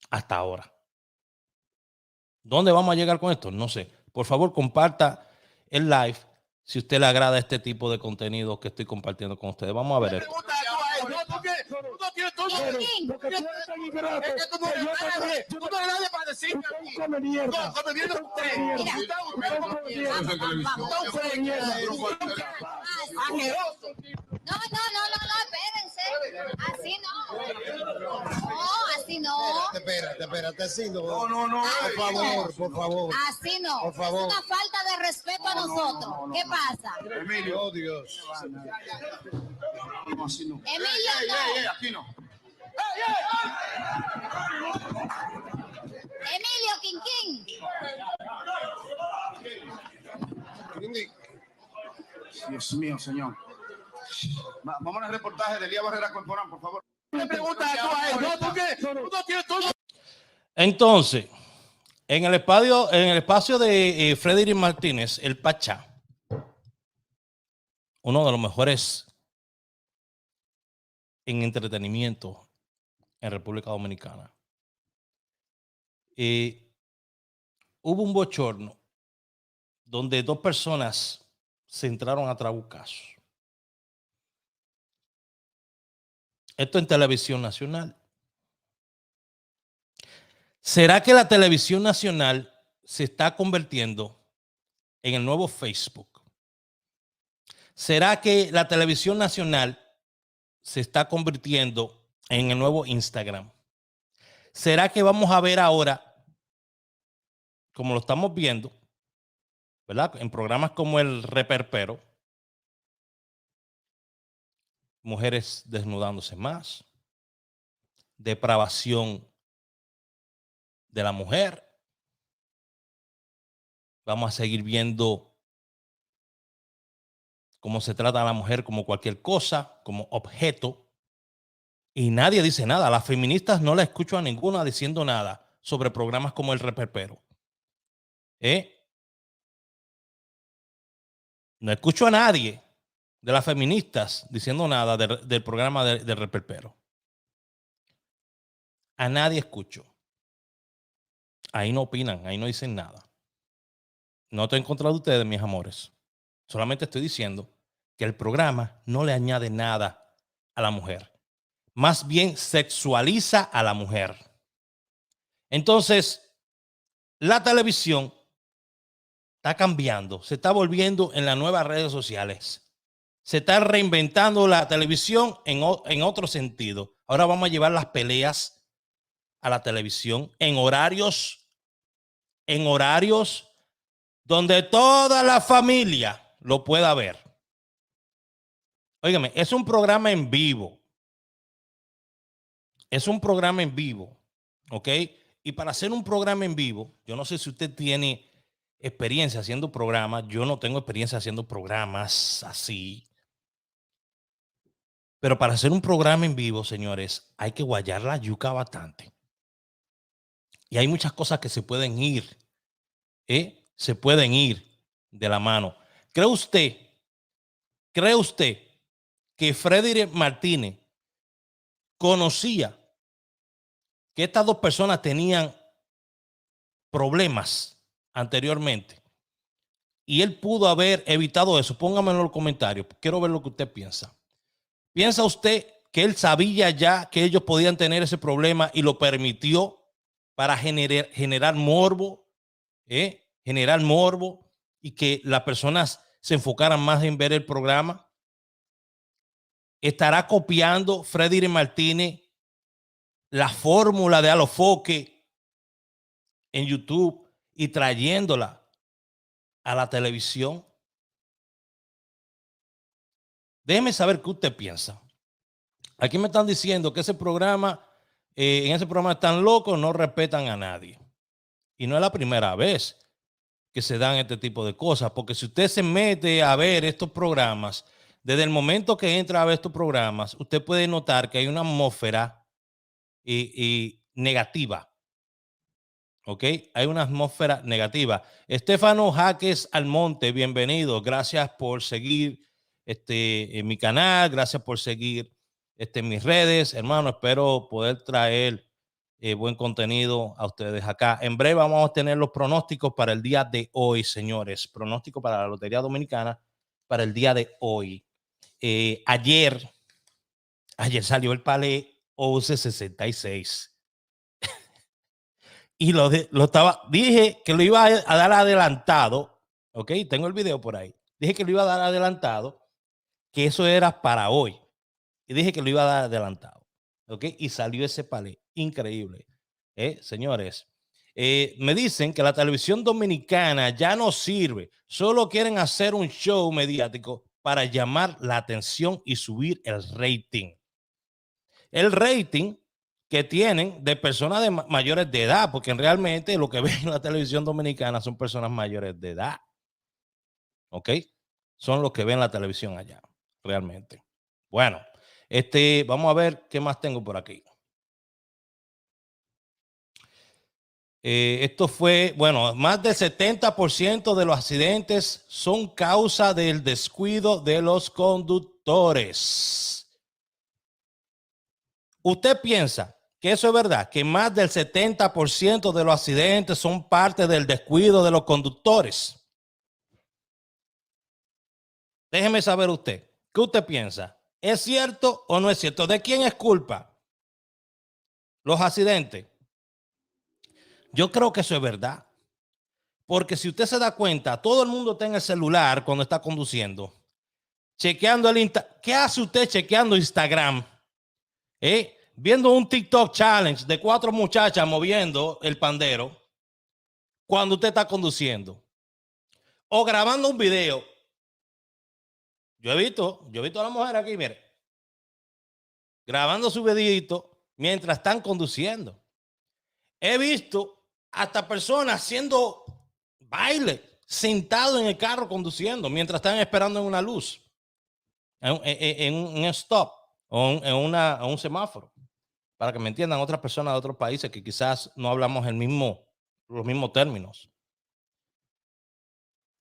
Hasta ahora. ¿Dónde vamos a llegar con esto? No sé. Por favor, comparta el live si a usted le agrada este tipo de contenido que estoy compartiendo con ustedes. Vamos a ver esto. No, espérense. Así no. No, así no. Espérate, así no. No. Por favor. Así no. Por favor. Es una falta de respeto a nosotros. ¿Qué pasa? Emilio. Oh, Dios. No, así no. Emilio, no. Aquí no. Emilio Quinquín. Dios mío, señor. Vamos al reportaje de Elías Barrera Corporán, por favor. Me preguntas a él, ¿no? ¿Por qué? Tú no tienes todo. Entonces, en el espacio de Frederick Martínez, el Pachá, uno de los mejores en entretenimiento en República Dominicana, hubo un bochorno donde dos personas se entraron a trabucazos. Esto en Televisión Nacional. ¿Será que la Televisión Nacional se está convirtiendo en el nuevo Facebook? ¿Será que la Televisión Nacional se está convirtiendo en el nuevo Instagram? ¿Será que vamos a ver ahora, como lo estamos viendo, ¿verdad?, en programas como El Reperpero, mujeres desnudándose más, depravación de la mujer? Vamos a seguir viendo cómo se trata a la mujer como cualquier cosa, como objeto, y nadie dice nada. A las feministas no la escucho a ninguna diciendo nada sobre programas como El Reperpero. No escucho a nadie de las feministas diciendo nada del programa del Reperpero. A nadie escucho. Ahí no opinan, ahí no dicen nada. No estoy en contra de ustedes, mis amores. Solamente estoy diciendo que el programa no le añade nada a la mujer. Más bien sexualiza a la mujer. Entonces, la televisión está cambiando, se está volviendo en las nuevas redes sociales. Se está reinventando la televisión en otro sentido. Ahora vamos a llevar las peleas a la televisión en horarios donde toda la familia lo pueda ver. Óigame, es un programa en vivo. Es un programa en vivo, ¿ok? Y para hacer un programa en vivo, yo no sé si usted tiene experiencia haciendo programas. Yo no tengo experiencia haciendo programas así. Pero para hacer un programa en vivo, señores, hay que guayar la yuca bastante. Y hay muchas cosas que se pueden ir, se pueden ir de la mano. ¿Cree usted que Frederick Martínez conocía que estas dos personas tenían problemas anteriormente y él pudo haber evitado eso? Póngamelo en los comentarios. Quiero ver lo que usted piensa. ¿Piensa usted que él sabía ya que ellos podían tener ese problema y lo permitió para generar morbo, generar morbo y que las personas se enfocaran más en ver el programa? ¿Estará copiando Frederick Martínez la fórmula de Alofoque en YouTube y trayéndola a la televisión. Déjeme saber qué usted piensa. Aquí me están diciendo que ese programa, en ese programa están locos, no respetan a nadie. Y no es la primera vez que se dan este tipo de cosas, porque si usted se mete a ver estos programas, desde el momento que entra a ver estos programas, usted puede notar que hay una atmósfera y negativa. ¿Ok? Hay una atmósfera negativa. Estefano Jaques Almonte, bienvenido. Gracias por seguir en mi canal. Gracias por seguir mis redes. Hermano, espero poder traer buen contenido a ustedes acá. En breve vamos a tener los pronósticos para el día de hoy, señores. Pronóstico para la Lotería Dominicana para el día de hoy. Ayer salió el palé 1166. Y dije que lo iba a dar adelantado, ¿ok? Tengo el video por ahí. Dije que lo iba a dar adelantado, que eso era para hoy. Y dije que lo iba a dar adelantado, ¿ok? Y salió ese palé, increíble. Señores, me dicen que la televisión dominicana ya no sirve. Solo quieren hacer un show mediático para llamar la atención y subir el rating. El rating que tienen de personas mayores de edad, porque realmente lo que ven en la televisión dominicana son personas mayores de edad. ¿Ok? Son los que ven la televisión allá, realmente. Bueno, vamos a ver qué más tengo por aquí. Esto fue, bueno, más del 70% de los accidentes son causa del descuido de los conductores. ¿Usted piensa que eso es verdad? Que más del 70% de los accidentes son parte del descuido de los conductores. Déjeme saber usted, ¿qué usted piensa? ¿Es cierto o no es cierto? ¿De quién es culpa los accidentes? Yo creo que eso es verdad. Porque si usted se da cuenta, todo el mundo está en el celular cuando está conduciendo. Chequeando ¿qué hace usted chequeando Instagram? Viendo un TikTok challenge de 4 muchachas moviendo el pandero cuando usted está conduciendo. O grabando un video. Yo he visto a la mujer aquí, mire, grabando su videito mientras están conduciendo. He visto hasta personas haciendo baile sentado en el carro conduciendo mientras están esperando en una luz, en un stop o en un semáforo. Para que me entiendan otras personas de otros países que quizás no hablamos los mismos términos.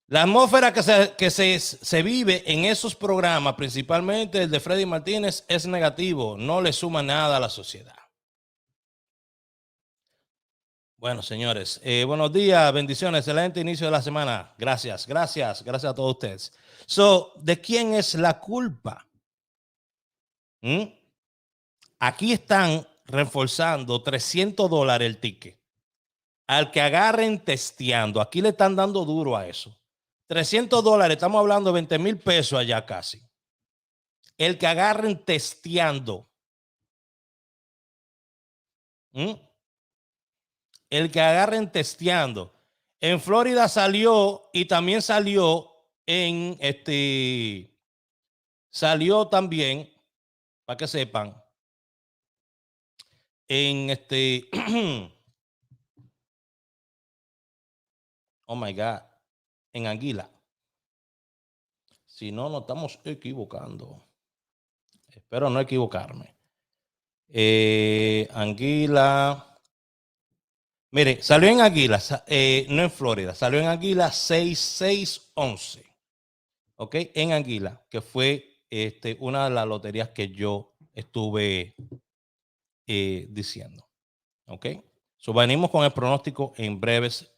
La atmósfera que se vive en esos programas, principalmente el de Freddy Martínez, es negativo. No le suma nada a la sociedad. Bueno, señores, buenos días, bendiciones, excelente inicio de la semana. Gracias a todos ustedes. ¿De quién es la culpa? Aquí están reforzando $300 el ticket. Al que agarren testeando, aquí le están dando duro a eso. $300, estamos hablando de 20,000 pesos allá casi. El que agarren testeando. El que agarren testeando. En Florida salió y también salió salió también, para que sepan, oh my God, en Anguila. Si no, nos estamos equivocando. Espero no equivocarme. Anguila. Mire, salió en Anguila, no en Florida, salió en Anguila 6611. ¿Ok? En Anguila, que fue una de las loterías que yo estuve diciendo. ¿Ok? Venimos con el pronóstico en breves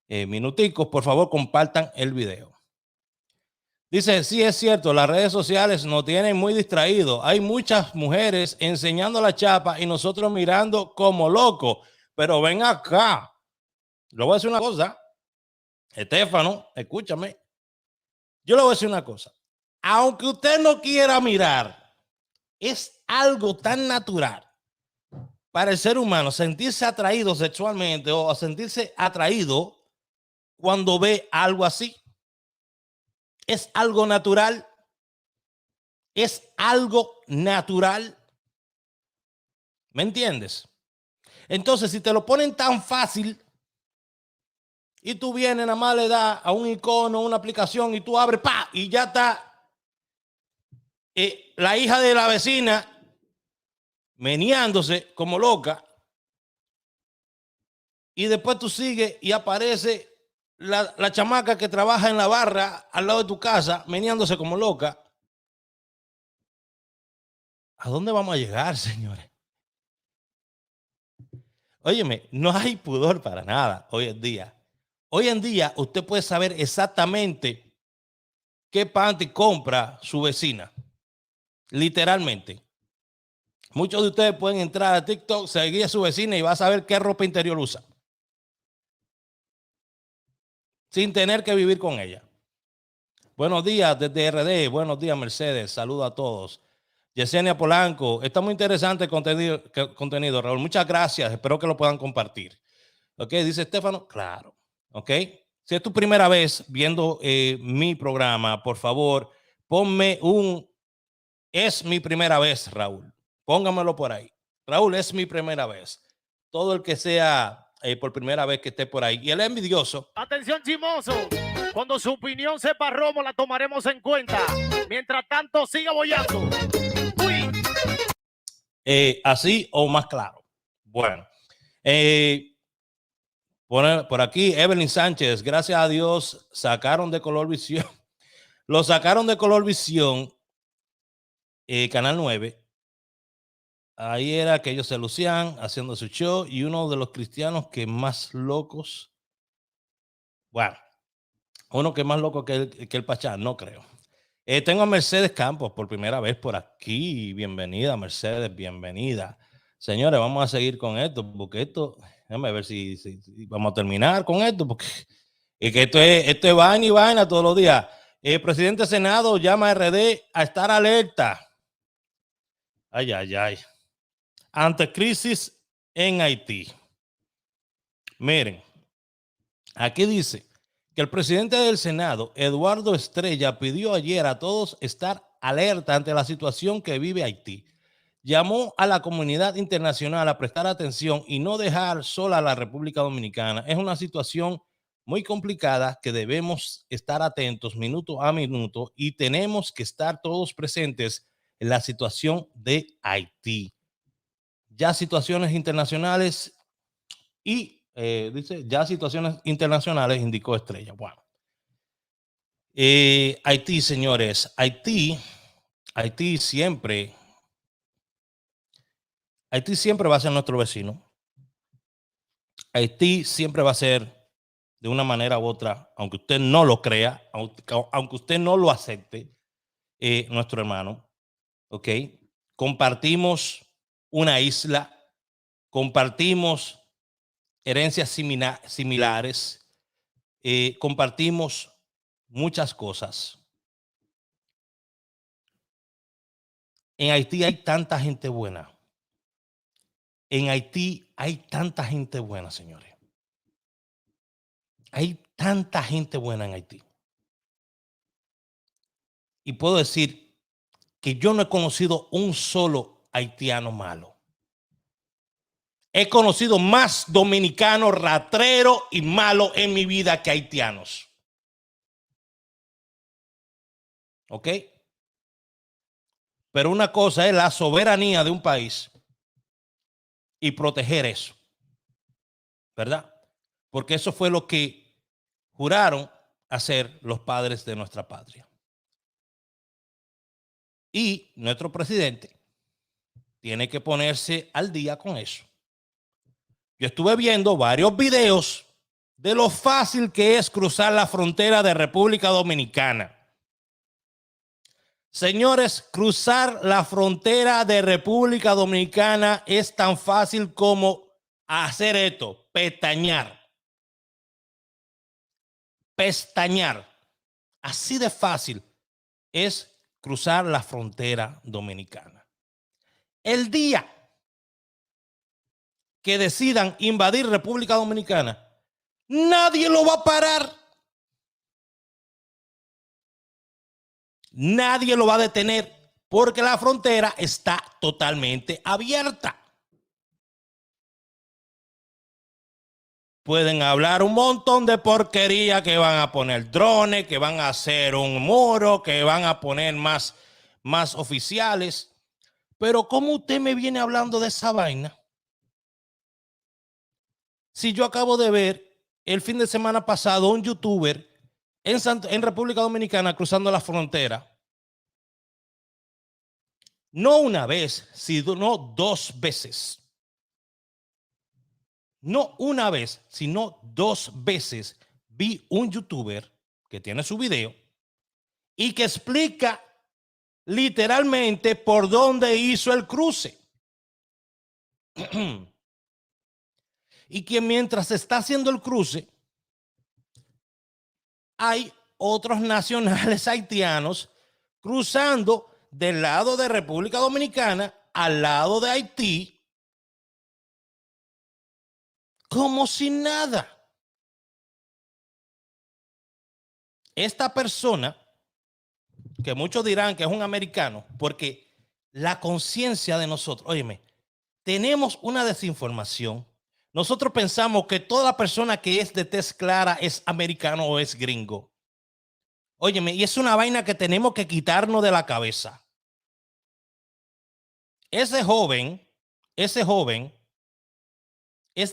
minuticos. Por favor, compartan el video. Dice, sí es cierto, las redes sociales nos tienen muy distraídos. Hay muchas mujeres enseñando la chapa y nosotros mirando como locos. Pero ven acá. Le voy a decir una cosa. Estefano, escúchame. Yo le voy a decir una cosa. Aunque usted no quiera mirar, es algo tan natural para el ser humano sentirse atraído sexualmente o sentirse atraído cuando ve algo así. Es algo natural. Es algo natural. ¿Me entiendes? Entonces, si te lo ponen tan fácil y tú vienes, nada más le das a un icono, una aplicación y tú abres, ¡pa! Y ya está la hija de la vecina meneándose como loca. Y después tú sigues y aparece la chamaca que trabaja en la barra al lado de tu casa meneándose como loca. ¿A dónde vamos a llegar, señores? Óyeme, no hay pudor para nada hoy en día. Hoy en día usted puede saber exactamente qué panty compra su vecina. Literalmente. Muchos de ustedes pueden entrar a TikTok, seguir a su vecina y va a saber qué ropa interior usa. Sin tener que vivir con ella. Buenos días desde RD. Buenos días, Mercedes. Saludos a todos. Yesenia Polanco. Está muy interesante el contenido, Raúl. Muchas gracias. Espero que lo puedan compartir. Ok, dice Estefano. Claro. Ok. Si es tu primera vez viendo mi programa, por favor, ponme un "es mi primera vez", Raúl. Póngamelo por ahí. Raúl, es mi primera vez. Todo el que sea por primera vez que esté por ahí. Y el envidioso. Atención, chismoso. Cuando su opinión sepa romo, la tomaremos en cuenta. Mientras tanto, siga boyando. Así o más claro. Bueno. Por aquí, Evelyn Sánchez. Gracias a Dios, sacaron de Color Visión. Lo sacaron de Color Visión. Canal 9. Ahí era que ellos se lucían haciendo su show y uno de los cristianos que más locos. Bueno, uno que es más loco que el Pachá, no creo. Tengo a Mercedes Campos por primera vez por aquí. Bienvenida, Mercedes, bienvenida. Señores, vamos a seguir con esto, porque esto, déjame ver si vamos a terminar con esto, porque es que esto es vaina y vaina todos los días. El presidente del Senado llama a RD a estar alerta. Ay, ay, ay. Ante crisis en Haití. Miren, aquí dice que el presidente del Senado, Eduardo Estrella, pidió ayer a todos estar alerta ante la situación que vive Haití. Llamó a la comunidad internacional a prestar atención y no dejar sola a la República Dominicana. Es una situación muy complicada que debemos estar atentos minuto a minuto y tenemos que estar todos presentes en la situación de Haití. Ya situaciones internacionales y dice ya situaciones internacionales, indicó Estrella. Bueno, Haití, señores, Haití siempre va a ser nuestro vecino. Haití siempre va a ser de una manera u otra, aunque usted no lo crea, aunque usted no lo acepte, nuestro hermano. ¿Ok? Compartimos una isla, compartimos herencias similares, compartimos muchas cosas. En Haití hay tanta gente buena. En Haití hay tanta gente buena, señores. Hay tanta gente buena en Haití. Y puedo decir que yo no he conocido un solo haitiano malo. He conocido más dominicanos ratreros y malos en mi vida que haitianos. ¿Ok? Pero una cosa es la soberanía de un país y proteger eso. ¿Verdad? Porque eso fue lo que juraron hacer los padres de nuestra patria. Y nuestro presidente tiene que ponerse al día con eso. Yo estuve viendo varios videos de lo fácil que es cruzar la frontera de República Dominicana. Señores, cruzar la frontera de República Dominicana es tan fácil como hacer esto, pestañear. Pestañear. Así de fácil es cruzar la frontera dominicana. El día que decidan invadir República Dominicana, nadie lo va a parar. Nadie lo va a detener porque la frontera está totalmente abierta. Pueden hablar un montón de porquería, que van a poner drones, que van a hacer un muro, que van a poner más oficiales. Pero ¿cómo usted me viene hablando de esa vaina? Si yo acabo de ver el fin de semana pasado un youtuber en República Dominicana cruzando la frontera. No una vez, sino dos veces. No una vez, sino dos veces vi un youtuber que tiene su video y que explica literalmente por dónde hizo el cruce. Y que mientras está haciendo el cruce, hay otros nacionales haitianos cruzando del lado de República Dominicana al lado de Haití, como si nada. Esta persona, que muchos dirán que es un americano, porque la conciencia de nosotros, óyeme, tenemos una desinformación. Nosotros pensamos que toda persona que es de tez clara es americano o es gringo. Óyeme, y es una vaina que tenemos que quitarnos de la cabeza. Ese joven es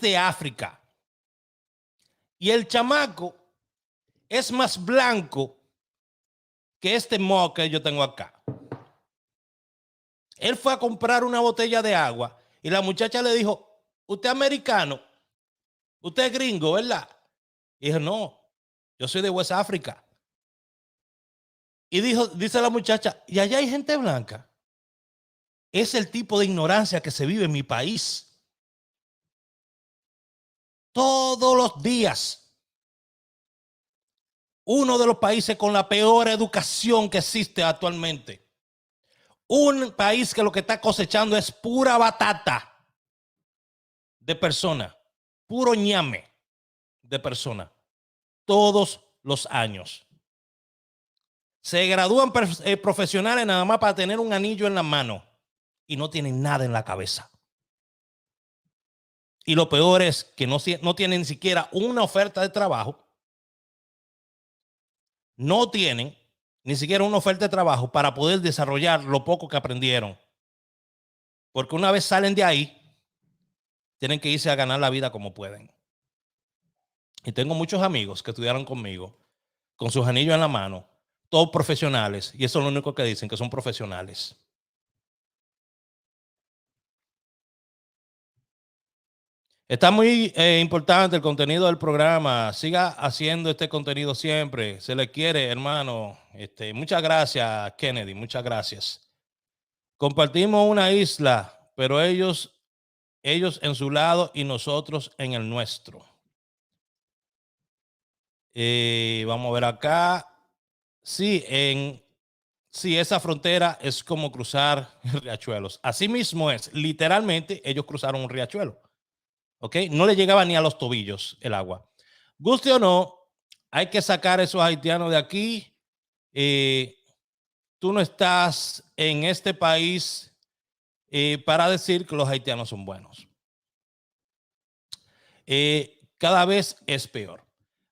de África. Y el chamaco es más blanco que este moho que yo tengo acá. Él fue a comprar una botella de agua y la muchacha le dijo, ¿usted es americano? ¿Usted es gringo, verdad? Y dijo, no, yo soy de West África. Y dice la muchacha, ¿y allá hay gente blanca? Es el tipo de ignorancia que se vive en mi país. Todos los días. Uno de los países con la peor educación que existe actualmente. Un país que lo que está cosechando es pura batata de persona. Puro ñame de persona. Todos los años. Se gradúan profesionales nada más para tener un anillo en la mano. Y no tienen nada en la cabeza. Y lo peor es que no tienen ni siquiera una oferta de trabajo. No tienen ni siquiera una oferta de trabajo para poder desarrollar lo poco que aprendieron. Porque una vez salen de ahí, tienen que irse a ganar la vida como pueden. Y tengo muchos amigos que estudiaron conmigo, con sus anillos en la mano, todos profesionales. Y eso es lo único que dicen, que son profesionales. Está muy importante el contenido del programa. Siga haciendo este contenido siempre. Se le quiere, hermano. Muchas gracias, Kennedy. Muchas gracias. Compartimos una isla, pero ellos en su lado y nosotros en el nuestro. Vamos a ver acá. Sí, esa frontera es como cruzar riachuelos. Así mismo es. Literalmente, ellos cruzaron un riachuelo. ¿Ok? No le llegaba ni a los tobillos el agua. Guste o no, hay que sacar a esos haitianos de aquí. Tú no estás en este país para decir que los haitianos son buenos. Cada vez es peor.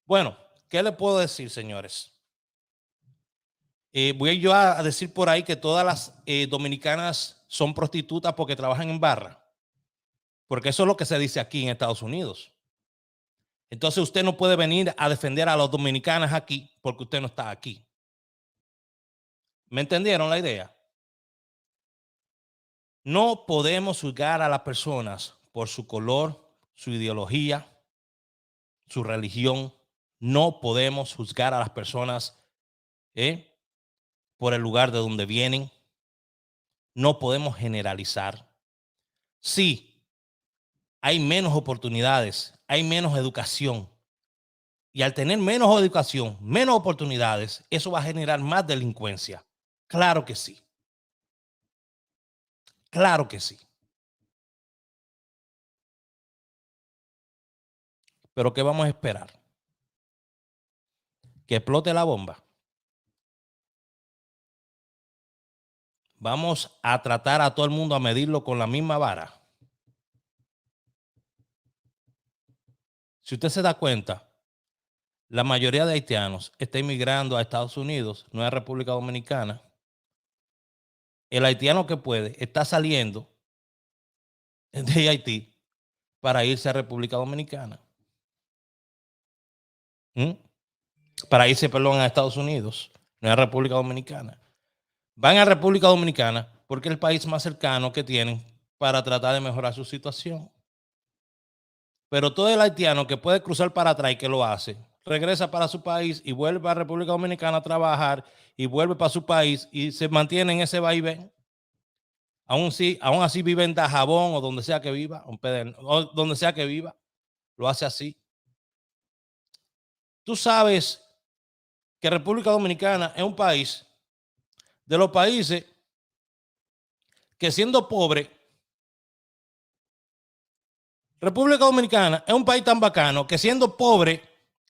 Bueno, ¿qué le puedo decir, señores? Voy yo a decir por ahí que todas las dominicanas son prostitutas porque trabajan en barra. Porque eso es lo que se dice aquí en Estados Unidos. Entonces usted no puede venir a defender a los dominicanos aquí porque usted no está aquí. ¿Me entendieron la idea? No podemos juzgar a las personas por su color, su ideología, su religión. No podemos juzgar a las personas por el lugar de donde vienen. No podemos generalizar. Sí. Hay menos oportunidades, hay menos educación. Y al tener menos educación, menos oportunidades, eso va a generar más delincuencia. Claro que sí. Claro que sí. Pero ¿qué vamos a esperar? ¿Que explote la bomba? Vamos a tratar a todo el mundo a medirlo con la misma vara. Si usted se da cuenta, la mayoría de haitianos está inmigrando a Estados Unidos, no a República Dominicana. El haitiano que puede está saliendo de Haití para irse a República Dominicana. Para irse, perdón, a Estados Unidos, no a República Dominicana. Van a República Dominicana porque es el país más cercano que tienen para tratar de mejorar su situación. Pero todo el haitiano que puede cruzar para atrás y que lo hace, regresa para su país y vuelve a República Dominicana a trabajar y vuelve para su país y se mantiene en ese vaivén. Aún así vive en Dajabón o donde sea que viva, o donde sea que viva, lo hace así. Tú sabes que República Dominicana es un país de los países que siendo pobre, República Dominicana es un país tan bacano que siendo pobre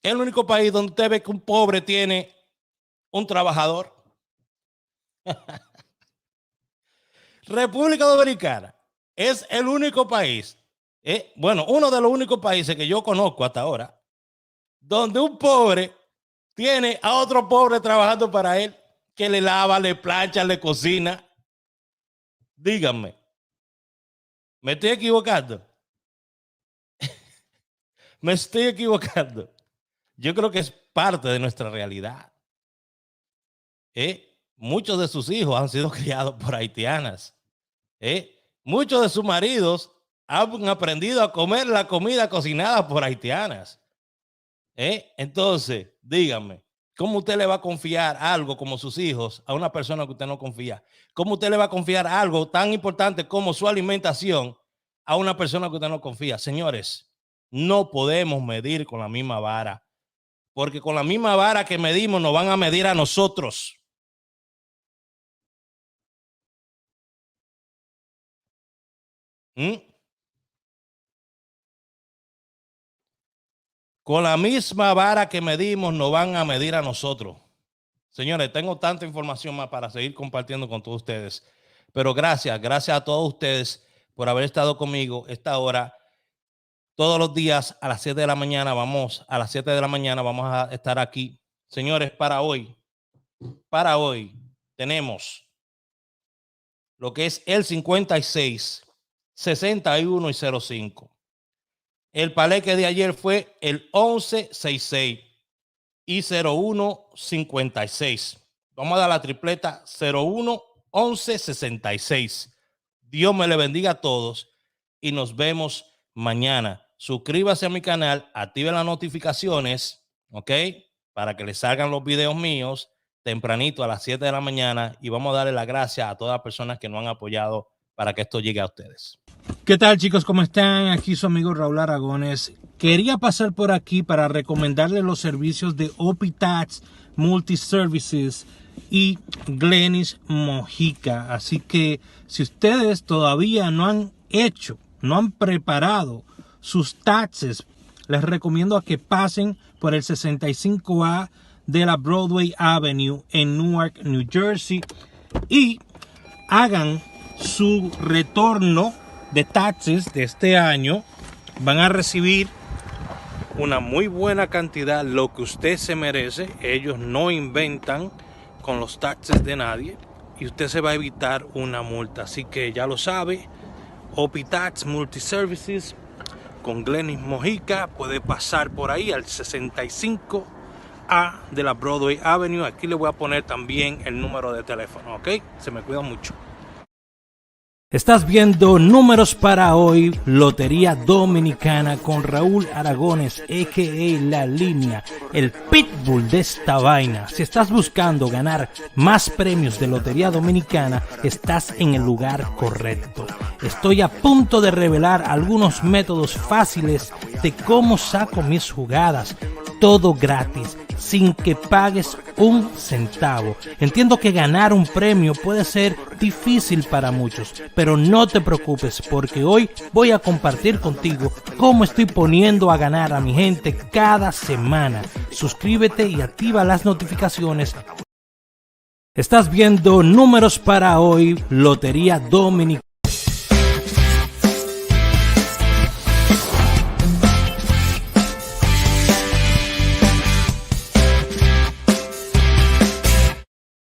es el único país donde usted ve que un pobre tiene un trabajador. República Dominicana es el único país, uno de los únicos países que yo conozco hasta ahora, donde un pobre tiene a otro pobre trabajando para él, que le lava, le plancha, le cocina. Díganme, ¿me estoy equivocando? Me estoy equivocando. Yo creo que es parte de nuestra realidad. Muchos de sus hijos han sido criados por haitianas. Muchos de sus maridos han aprendido a comer la comida cocinada por haitianas. Entonces, díganme, ¿cómo usted le va a confiar algo como sus hijos a una persona que usted no confía? ¿Cómo usted le va a confiar algo tan importante como su alimentación a una persona que usted no confía? Señores, no podemos medir con la misma vara, porque con la misma vara que medimos nos van a medir a nosotros. Con la misma vara que medimos nos van a medir a nosotros. Señores, tengo tanta información más para seguir compartiendo con todos ustedes. Pero gracias a todos ustedes por haber estado conmigo esta hora. Todos los días a las 7 de la mañana vamos a estar aquí. Señores, para hoy tenemos lo que es el 56, 61 y 05. El paleque de ayer fue el 1166 y 0156. Vamos a dar la tripleta 01 11 66. Dios me le bendiga a todos y nos vemos mañana. Suscríbase a mi canal, active las notificaciones, ¿ok? Para que les salgan los videos míos tempranito a las 7 de la mañana y vamos a darle las gracias a todas las personas que nos han apoyado para que esto llegue a ustedes. ¿Qué tal, chicos? ¿Cómo están? Aquí su amigo Raúl Aragones. Quería pasar por aquí para recomendarles los servicios de OpiTax Multiservices y Glenis Mojica. Así que si ustedes todavía no han preparado sus taxes, les recomiendo a que pasen por el 65A de la Broadway Avenue en Newark, New Jersey y hagan su retorno de taxes de este año. Van a recibir una muy buena cantidad, lo que usted se merece. Ellos no inventan con los taxes de nadie y usted se va a evitar una multa. Así que ya lo sabe, OpiTax Multiservices con Glenis Mojica. Puede pasar por ahí al 65A de la Broadway Avenue. Aquí le voy a poner también el número de teléfono, ¿ok? Se me cuida mucho. Estás viendo Números para Hoy, Lotería Dominicana con Raúl Aragones, a.k.a. La Línea, el pitbull de esta vaina. Si estás buscando ganar más premios de Lotería Dominicana, estás en el lugar correcto. Estoy a punto de revelar algunos métodos fáciles de cómo saco mis jugadas. Todo gratis, sin que pagues un centavo. Entiendo que ganar un premio puede ser difícil para muchos, pero no te preocupes porque hoy voy a compartir contigo cómo estoy poniendo a ganar a mi gente cada semana. Suscríbete y activa las notificaciones. Estás viendo Números para Hoy, Lotería Dominicana.